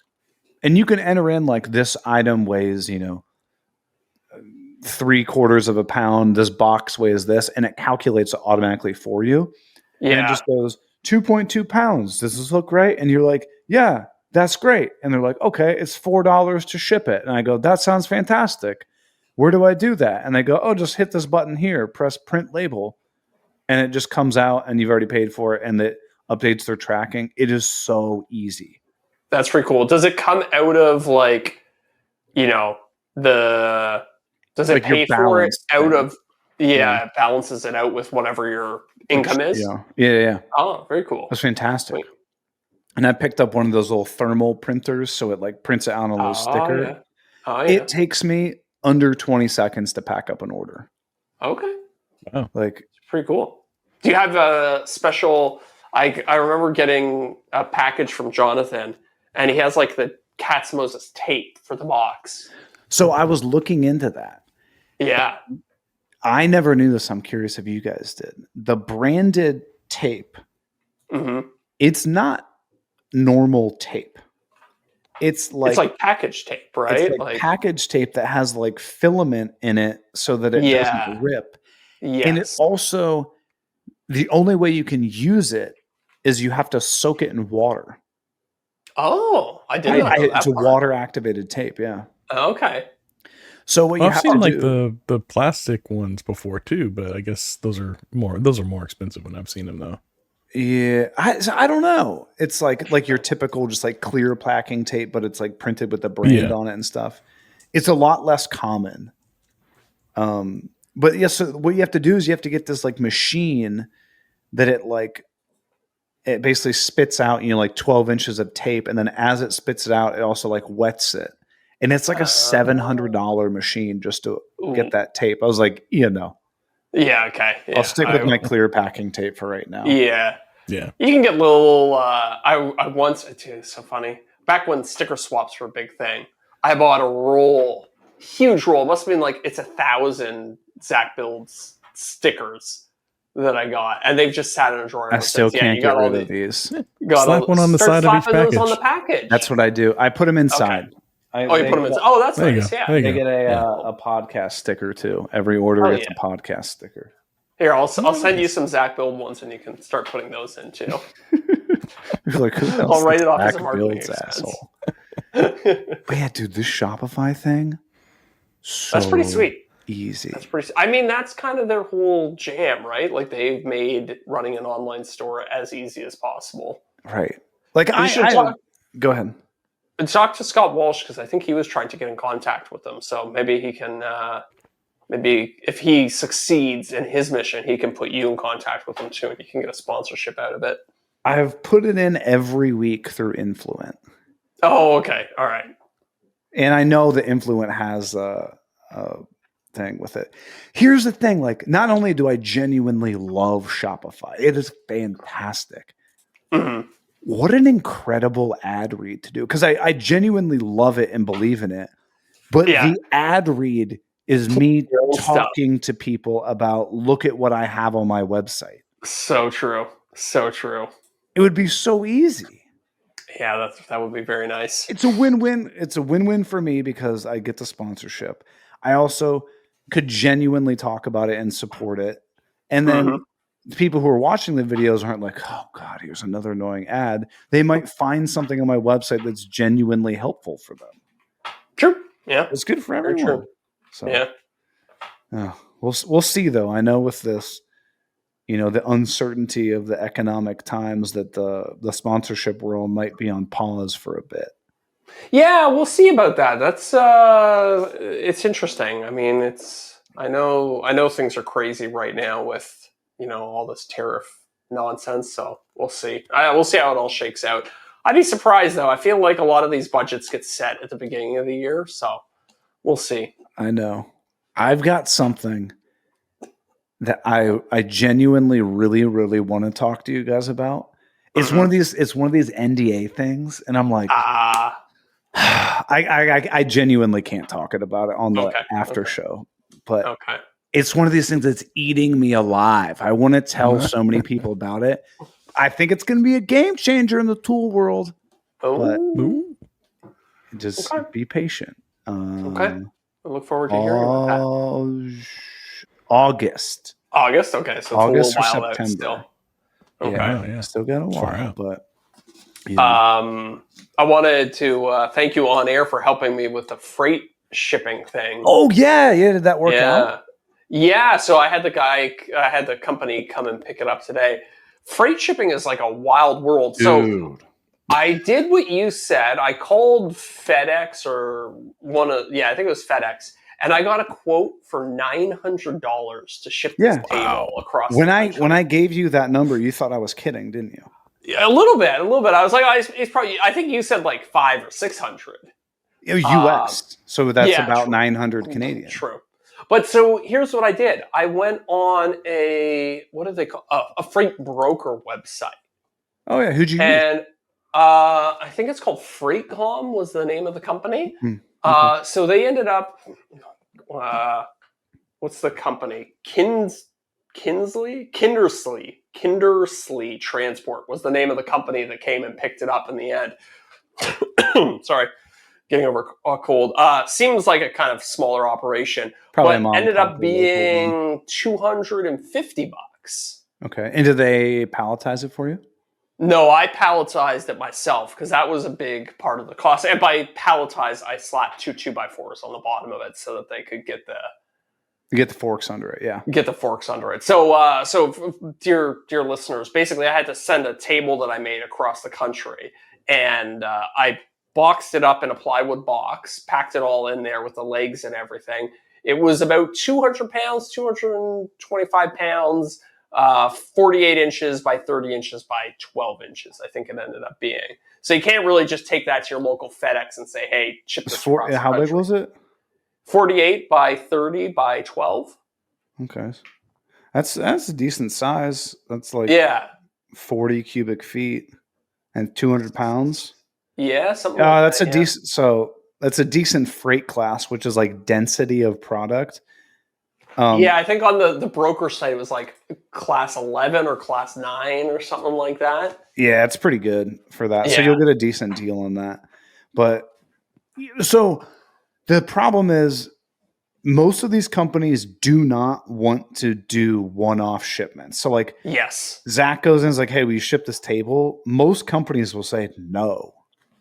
And you can enter in this item weighs, 3/4 of a pound. This box weighs this, and it calculates it automatically for you. Yeah. And it just goes 2.2 pounds. Does this look right? And you're like, yeah, that's great. And they're like, okay, it's $4 to ship it. And I go, that sounds fantastic. Where do I do that? And they go, oh, just hit this button here, press print label. And it just comes out and you've already paid for it. And it updates their tracking. It is so easy. That's pretty cool. Does it come out of does it Like your pay for it balance out thing. of it balances it out with whatever your income is? Yeah. Oh, very cool. That's fantastic. Sweet. And I picked up one of those little thermal printers, so it like prints it out on a little sticker. Yeah. Oh, yeah. It takes me under 20 seconds to pack up an order. Okay. Wow. Like, it's pretty cool. Do you have a special? I remember getting a package from Jonathan, and he has like the Cat's Moses tape for the box. so I was looking into that. Yeah. I never knew this. I'm curious if you guys did. The branded tape, it's not normal tape. It's like package tape, right? It's like package tape that has like filament in it so that it doesn't rip. Yes. And it also, the only way you can use it is you have to soak it in water. Oh, I didn't know that. It's a water activated tape, yeah. Okay. So what you I've have seen to like do, the plastic ones before too, but I guess those are more expensive when I've seen them though. yeah, I don't know. It's like your typical just like clear packing tape, but it's like printed with the brand on it and stuff. It's a lot less common. But yes, so what you have to do is you have to get this like machine that it basically spits out, like 12 inches of tape, and then as it spits it out, it also like wets it. And it's like a $700 machine just to get that tape. I was like, Yeah, okay. Yeah. I'll stick with my clear packing tape for right now. Yeah. Yeah. You can get little I once it's so funny. Back when sticker swaps were a big thing, I bought a huge roll. It must have been like it's 1,000 Zach Builds stickers that I got, and they've just sat in a drawer. I still can't get rid of these. Slap one on the side of each package. On the package. That's what I do. I put them inside. Okay. You put them inside. Oh, that's nice. Yeah, they get a podcast sticker too. Every order gets a podcast sticker. Here, I'll send you some Zach Build ones, and you can start putting those in too. Like, I'll write it off as a marketing asshole. But yeah, dude, this Shopify thing, that's pretty sweet. Easy. I mean, that's kind of their whole jam, right? Like they've made running an online store as easy as possible. Right. Like go ahead. And talk to Scott Walsh, because I think he was trying to get in contact with them. So maybe he can, maybe if he succeeds in his mission, he can put you in contact with them too, and you can get a sponsorship out of it. I've put it in every week through Influent. Oh, okay. All right. And I know that Influent has a thing with it. Here's the thing. Like, not only do I genuinely love Shopify, it is fantastic. Mm-hmm. What an incredible ad read to do. Because I genuinely love it and believe in it. But the ad read is me talking to people about, look at what I have on my website. So true. So true. It would be so easy. Yeah, that would be very nice. It's a win-win. It's a win-win for me because I get the sponsorship. I also could genuinely talk about it and support it. And then the people who are watching the videos aren't like, oh God, here's another annoying ad. They might find something on my website that's genuinely helpful for them. True. Yeah. It's good for everyone. True. So we'll see though. I know with this, the uncertainty of the economic times that the sponsorship world might be on pause for a bit. Yeah, we'll see about that. That's it's interesting. I mean, I know things are crazy right now with all this tariff nonsense. So we'll see. We'll see how it all shakes out. I'd be surprised though. I feel like a lot of these budgets get set at the beginning of the year, so we'll see. I know. I've got something that I genuinely really, really want to talk to you guys about. It's one of these NDA things, and I'm like, I genuinely can't talk about it on the after show, but it's one of these things that's eating me alive. I want to tell so many people about it. I think it's going to be a game changer in the tool world, but just be patient. I look forward to hearing about that. August. Okay, so August it's a or little while September. out still. Okay. Yeah, still got a while, but I wanted to thank you on air for helping me with the freight shipping thing. Oh yeah, did that work out? Yeah, so I had the company come and pick it up today. Freight shipping is like a wild world. Dude. I did what you said. I called FedEx or I think it was FedEx, and I got a quote for $900 to ship this table across the country. When I gave you that number, you thought I was kidding, didn't you? Yeah, a little bit. I was like, it's probably. I think you said like 500 or 600 US. So that's about 900 Canadian. True. But so here's what I did. I went on what do they call a freight broker website. Oh yeah, who'd you use? And I think it's called FreightCom was the name of the company. Okay. So they ended up. What's the company? Kindersley Transport was the name of the company that came and picked it up in the end. Sorry, getting over a cold. Seems like a kind of smaller operation, but ended up being $250. Okay, and did they palletize it for you? No, I palletized it myself because that was a big part of the cost. And by palletize, I slapped 2 2x4s on the bottom of it so that they could get the forks under it. Yeah, get the forks under it. So dear listeners, basically, I had to send a table that I made across the country, and I boxed it up in a plywood box, packed it all in there with the legs and everything. It was about 200 pounds, 225 pounds. 48 inches by 30 inches by 12 inches, I think it ended up being. So you can't really just take that to your local FedEx and say, hey, ship this across the How country. big was it? 48 by 30 by 12. Okay. That's a decent size. That's like 40 cubic feet and 200 pounds. Yeah, something like that. That's a decent freight class, which is like density of product. I think on the broker site it was like class 11 or class 9 or something like that. Yeah, it's pretty good for that. Yeah. So you'll get a decent deal on that. But so the problem is most of these companies do not want to do one-off shipments. So like Zach goes in and is like, hey, will you ship this table? Most companies will say no.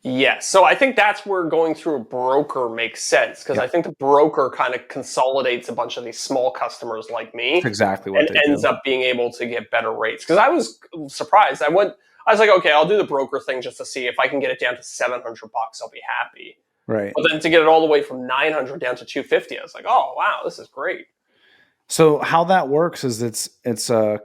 Yes. So I think that's where going through a broker makes sense because I think the broker kind of consolidates a bunch of these small customers like me. That's exactly what and ends up being able to get better rates. Because I was surprised. I was like, okay, I'll do the broker thing just to see if I can get it down to $700. I'll be happy. Right. But then to get it all the way from 900 down to 250, I was like, oh wow, this is great. So how that works is it's a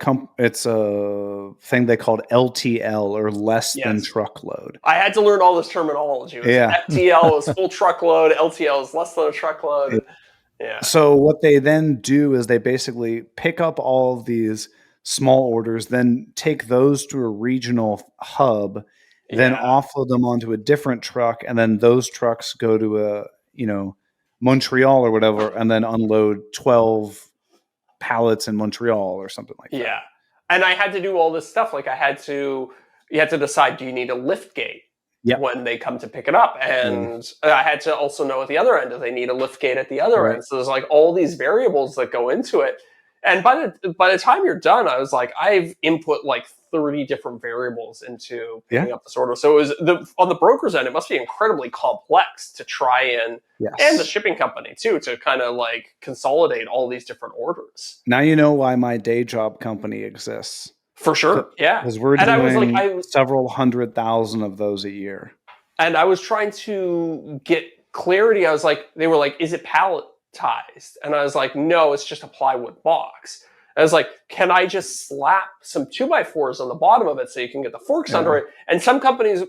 thing they called LTL or less than truckload. I had to learn all this terminology. FTL is full truckload, LTL is less than a truckload. Yeah. So what they then do is they basically pick up all of these small orders, then take those to a regional hub, then offload them onto a different truck, and then those trucks go to Montreal or whatever, and then unload 12 pallets in Montreal or something like that. Yeah. And I had to do all this stuff. Like you had to decide, do you need a lift gate when they come to pick it up? And I had to also know at the other end, do they need a lift gate at the other end? So there's like all these variables that go into it. And by the time you're done, I was like, I've input like 30 different variables into picking up this order. So it was on the broker's end, it must be incredibly complex to try and the shipping company too, to kind of like consolidate all these different orders. Now you know why my day job company exists. For sure. Yeah. Because we're doing several 100,000 of those a year. And I was trying to get clarity. They were like, is it palletized? And I was like, no, it's just a plywood box. I was like, can I just slap some 2x4s on the bottom of it so you can get the forks under it? And some companies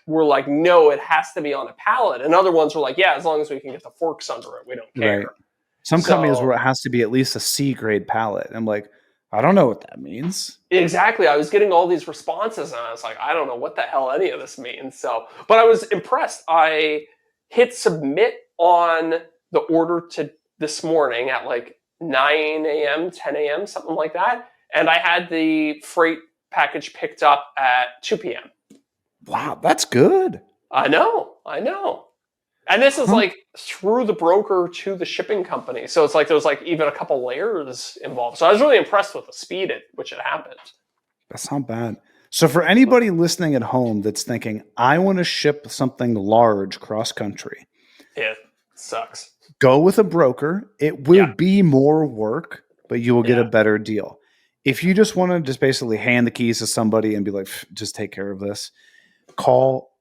were like, no, it has to be on a pallet. And other ones were like, yeah, as long as we can get the forks under it, we don't care. Right. Some companies where it has to be at least a C grade pallet. I'm like, I don't know what that means. Exactly. I was getting all these responses and I was like, I don't know what the hell any of this means. But I was impressed. I hit submit on the order to this morning at like 9 a.m., 10 a.m., something like that. And I had the freight package picked up at 2 p.m. Wow, that's good. I know. And this is like through the broker to the shipping company. So it's like there's like even a couple layers involved. So I was really impressed with the speed at which it happened. That's not bad. So for anybody listening at home that's thinking, I want to ship something large cross country. It sucks. Go with a broker. It will be more work, but you will get a better deal. If you just want to just basically hand the keys to somebody and be like, just take care of this, call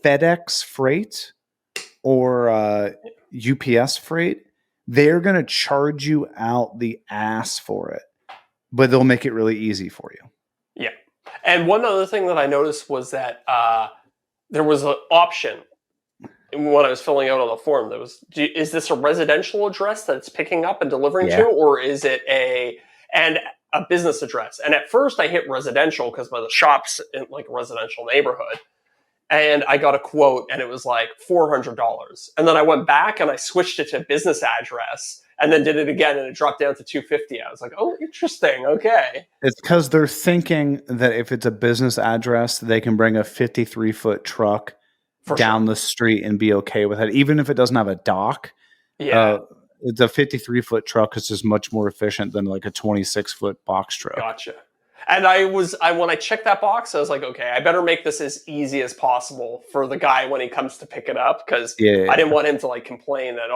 FedEx Freight or UPS Freight, they're going to charge you out the ass for it, but they'll make it really easy for you. Yeah. And one other thing that I noticed was that there was an option when I was filling out on the form. There was, is this a residential address that it's picking up and delivering to, or is it a business address? And at first I hit residential because the shop's in like a residential neighborhood. And I got a quote and it was like $400. And then I went back and I switched it to business address and then did it again and it dropped down to $250. I was like, oh, interesting. Okay. It's because they're thinking that if it's a business address, they can bring a 53-foot truck down the street and be okay with it. Even if it doesn't have a dock. Yeah. It's a 53-foot truck is just much more efficient than like a 26-foot box truck. Gotcha. And when I checked that box, I was like, okay, I better make this as easy as possible for the guy when he comes to pick it up, because I didn't want him to like complain that,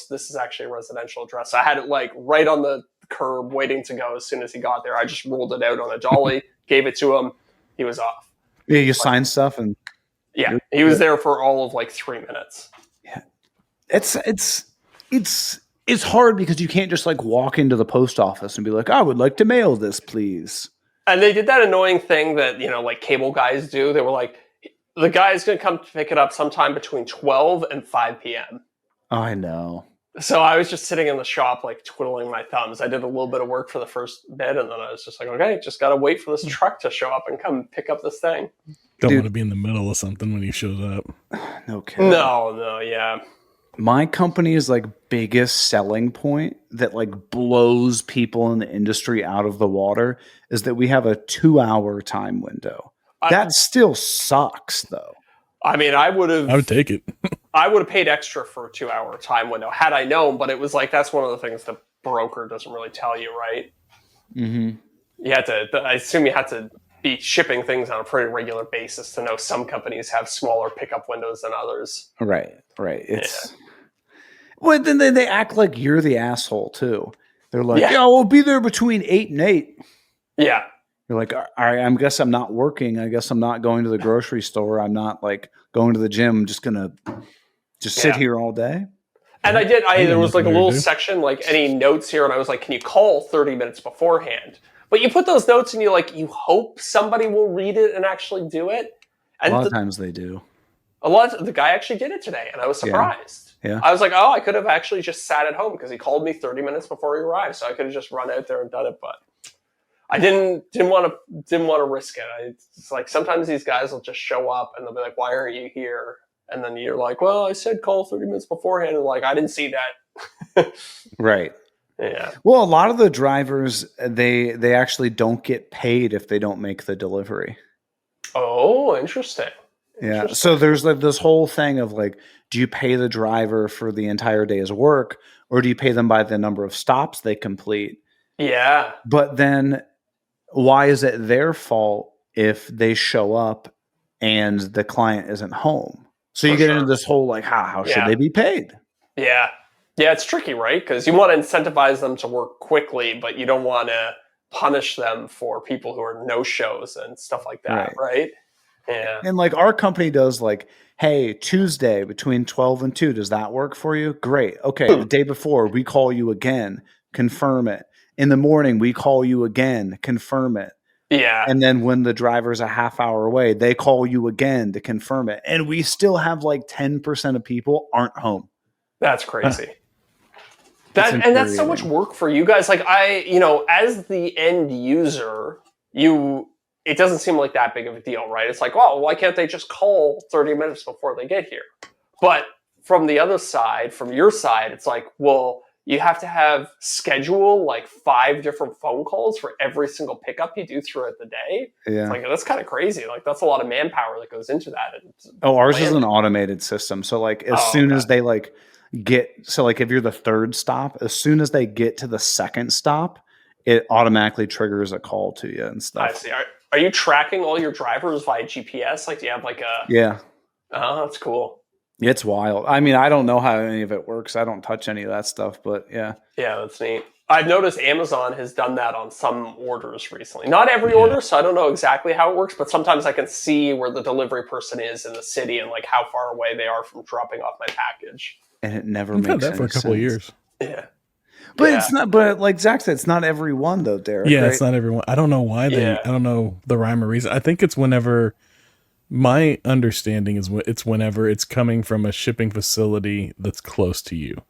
this is actually a residential address. I had it like right on the curb waiting to go as soon as he got there. I just rolled it out on a dolly, gave it to him. He was off. Yeah, you signed stuff and he was there for all of like 3 minutes. Yeah. It's hard because you can't just like walk into the post office and be like, I would like to mail this, please. And they did that annoying thing that, like cable guys do. They were like, the guy's going to come to pick it up sometime between 12 and 5 p.m. I know. So I was just sitting in the shop, like twiddling my thumbs. I did a little bit of work for the first bit, and then I was just like, okay, just got to wait for this truck to show up and come pick up this thing. Don't want to be in the middle of something when he shows up. No kidding. No, yeah. My company's like biggest selling point that like blows people in the industry out of the water is that we have a 2-hour time window. That still sucks though. I mean, I would take it. I would have paid extra for a 2-hour time window had I known, but it was like, that's one of the things the broker doesn't really tell you, right? Mm-hmm. You had to, I assume you had to be shipping things on a pretty regular basis to know some companies have smaller pickup windows than others. Right. Well, then they act like you're the asshole too. They're like, we'll be there between 8 and 8. Yeah. You're like, all right, I guess I'm not working. I guess I'm not going to the grocery store. I'm not like going to the gym. I'm just going to sit here all day. And there was like a little section, like any notes here. And I was like, can you call 30 minutes beforehand? But you put those notes and you hope somebody will read it and actually do it. And a lot of times they do. The guy actually did it today, and I was surprised. Yeah. I was like, I could have actually just sat at home because he called me 30 minutes before he arrived, so I could have just run out there and done it. But I didn't want to risk it. It's like sometimes these guys will just show up and they'll be like, "Why aren't you here?" And then you're like, "Well, I said call 30 minutes beforehand." And like, I didn't see that. Right. Yeah. Well, a lot of the drivers they actually don't get paid if they don't make the delivery. Oh, interesting. Yeah. So there's like this whole thing of like, do you pay the driver for the entire day's work, or do you pay them by the number of stops they complete? Yeah. But then why is it their fault if they show up and the client isn't home? So you get into this whole like, how should they be paid? Yeah. Yeah, it's tricky, right? Because you want to incentivize them to work quickly, but you don't want to punish them for people who are no-shows and stuff like that, right? Yeah. And like our company does like, hey, Tuesday between 12 and 2, does that work for you? Great. Okay. The day before, we call you again, confirm it. In the morning, we call you again, confirm it. Yeah. And then when the driver's a half hour away, they call you again to confirm it. And we still have like 10% of people aren't home. That's crazy. That's so much work for you guys. Like as the end user, it doesn't seem like that big of a deal, right? It's like, well, why can't they just call 30 minutes before they get here? But from the other side, from your side, it's like, well, you have to schedule like 5 different phone calls for every single pickup you do throughout the day. Yeah. It's like, that's kind of crazy. Like that's a lot of manpower that goes into that. Ours is an automated system. So like as soon as they like like if you're the third stop, as soon as they get to the second stop, it automatically triggers a call to you and stuff. I see. Are you tracking all your drivers via GPS? Like, do you have like a... Yeah. Oh, that's cool. It's wild. I mean, I don't know how any of it works. I don't touch any of that stuff, but yeah. Yeah, that's neat. I've noticed Amazon has done that on some orders recently. Not every order, so I don't know exactly how it works, but sometimes I can see where the delivery person is in the city and like how far away they are from dropping off my package. And it never We've makes had that for a couple of years. Yeah. But it's not. But like Zach said, it's not every one though, Derek. Yeah, right? it's not everyone. I don't know why they. I don't know the rhyme or reason. I think it's whenever. My understanding is it's whenever it's coming from a shipping facility that's close to you.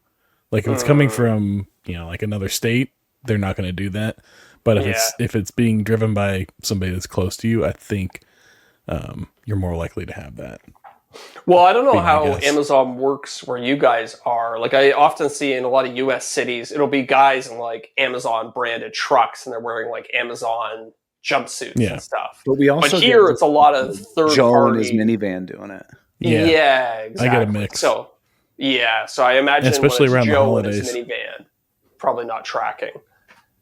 Like if it's coming from like another state, they're not going to do that. But if it's being driven by somebody that's close to you, I think you're more likely to have that. Well, I don't know how Amazon works where you guys are. Like I often see in a lot of US cities, it'll be guys in like Amazon branded trucks and they're wearing like Amazon jumpsuits and stuff. But we also here it's a lot of third Joe party. and his minivan doing it. Yeah, exactly. I get a mix. So I imagine especially around the Joe holidays, and his minivan, probably not tracking.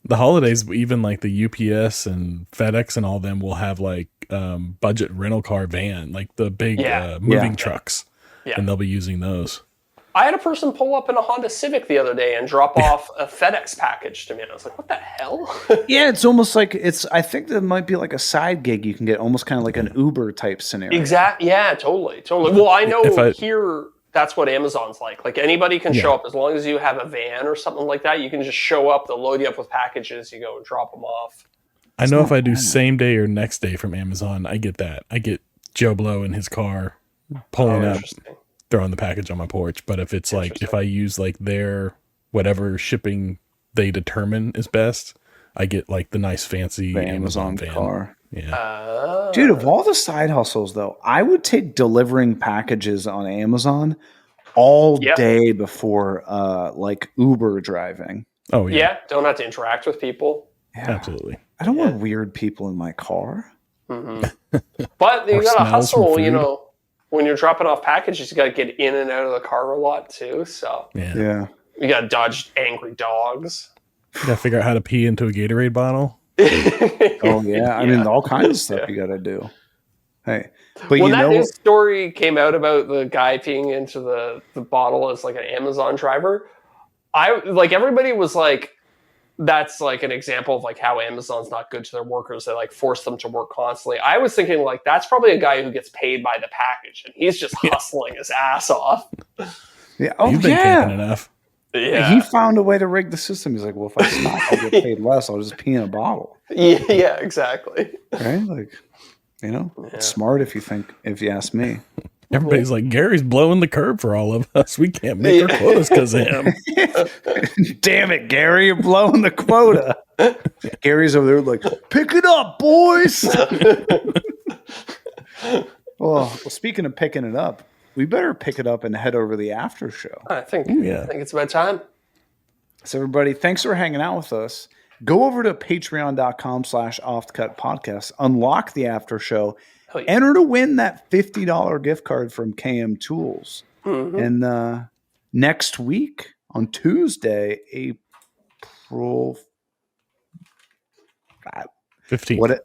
The holidays, even like the UPS and FedEx and all them will have like budget rental car van, like the big moving trucks, and they'll be using those. I had a person pull up in a Honda Civic the other day and drop off a FedEx package to me. And I was like, what the hell? Yeah, it's almost like I think that might be like a side gig you can get, almost kind of like an Uber type scenario. Exactly. Yeah, totally. Well, I know here that's what Amazon's like. Like anybody can show up as long as you have a van or something like that. You can just show up, they'll load you up with packages, you go and drop them off. I know if I do same day or next day from Amazon, I get that. I get Joe Blow in his car pulling up, throwing the package on my porch. But if it's like, if I use like their whatever shipping they determine is best, I get like the nice fancy Amazon van. Car. Yeah. Dude, of all the side hustles though, I would take delivering packages on Amazon all day before like Uber driving. Oh yeah. Yeah, don't have to interact with people. Yeah. Absolutely. I don't want weird people in my car. Mm-hmm. But you gotta hustle, when you're dropping off packages, you gotta get in and out of the car a lot too. So yeah. You gotta dodge angry dogs. You gotta figure out how to pee into a Gatorade bottle. Oh yeah. I mean all kinds of stuff you gotta do. Hey. But when that news story came out about the guy peeing into the bottle as like an Amazon driver, everybody was like, that's like an example of like how Amazon's not good to their workers. They like force them to work constantly. I was thinking like that's probably a guy who gets paid by the package and he's just hustling his ass off. Yeah. Oh You've been camping enough. Yeah. He found a way to rig the system. He's like, well, if I stop, I'll get paid less. I'll just pee in a bottle. Yeah, exactly. Right? Like, it's smart if you ask me. Everybody's like, Gary's blowing the curb for all of us. We can't make our quotas because of him. Damn it, Gary, you're blowing the quota. Gary's over there like, pick it up, boys. Well, speaking of picking it up, we better pick it up and head over the after show. I think it's about time. So everybody, thanks for hanging out with us. Go over to patreon.com/offthecutpodcast, unlock the after show, enter to win that $50 gift card from KM Tools. Mm-hmm. And next week on Tuesday, April 15th.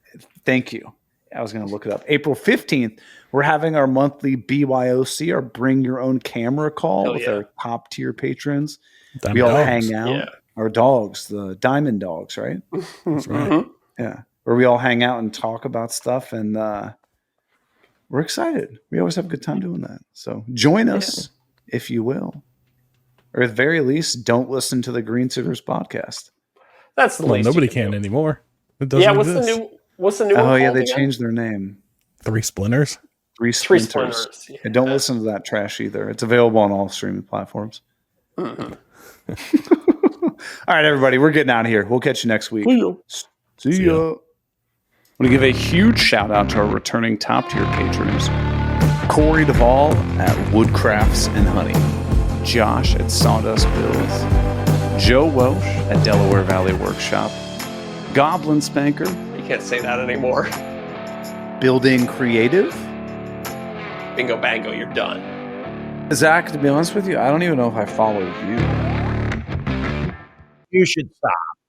Thank you. I was going to look it up. April 15th, we're having our monthly BYOC, our Bring Your Own Camera call with our top tier patrons. We all hang out. Yeah. Our dogs, the Diamond Dogs, right? That's right. Yeah. Where we all hang out and talk about stuff. And we're excited. We always have a good time doing that. So join us if you will. Or at the very least, don't listen to the Green Sitters podcast. That's the least. Nobody can anymore. It doesn't exist. What's the new one? Oh, yeah, they changed their name. 3 Splinters? 3 Splinters. Yeah. And don't listen to that trash either. It's available on all streaming platforms. Mm-hmm. All right, everybody, we're getting out of here. We'll catch you next week. See ya. I want to give a huge shout out to our returning top tier patrons: Corey Duvall at Woodcrafts and Honey, Josh at Sawdust Builds, Joe Welsh at Delaware Valley Workshop, Goblin Spanker. You can't say that anymore. Building Creative. Bingo bango, you're done. Zach, to be honest with you, I don't even know if I followed you. You should stop.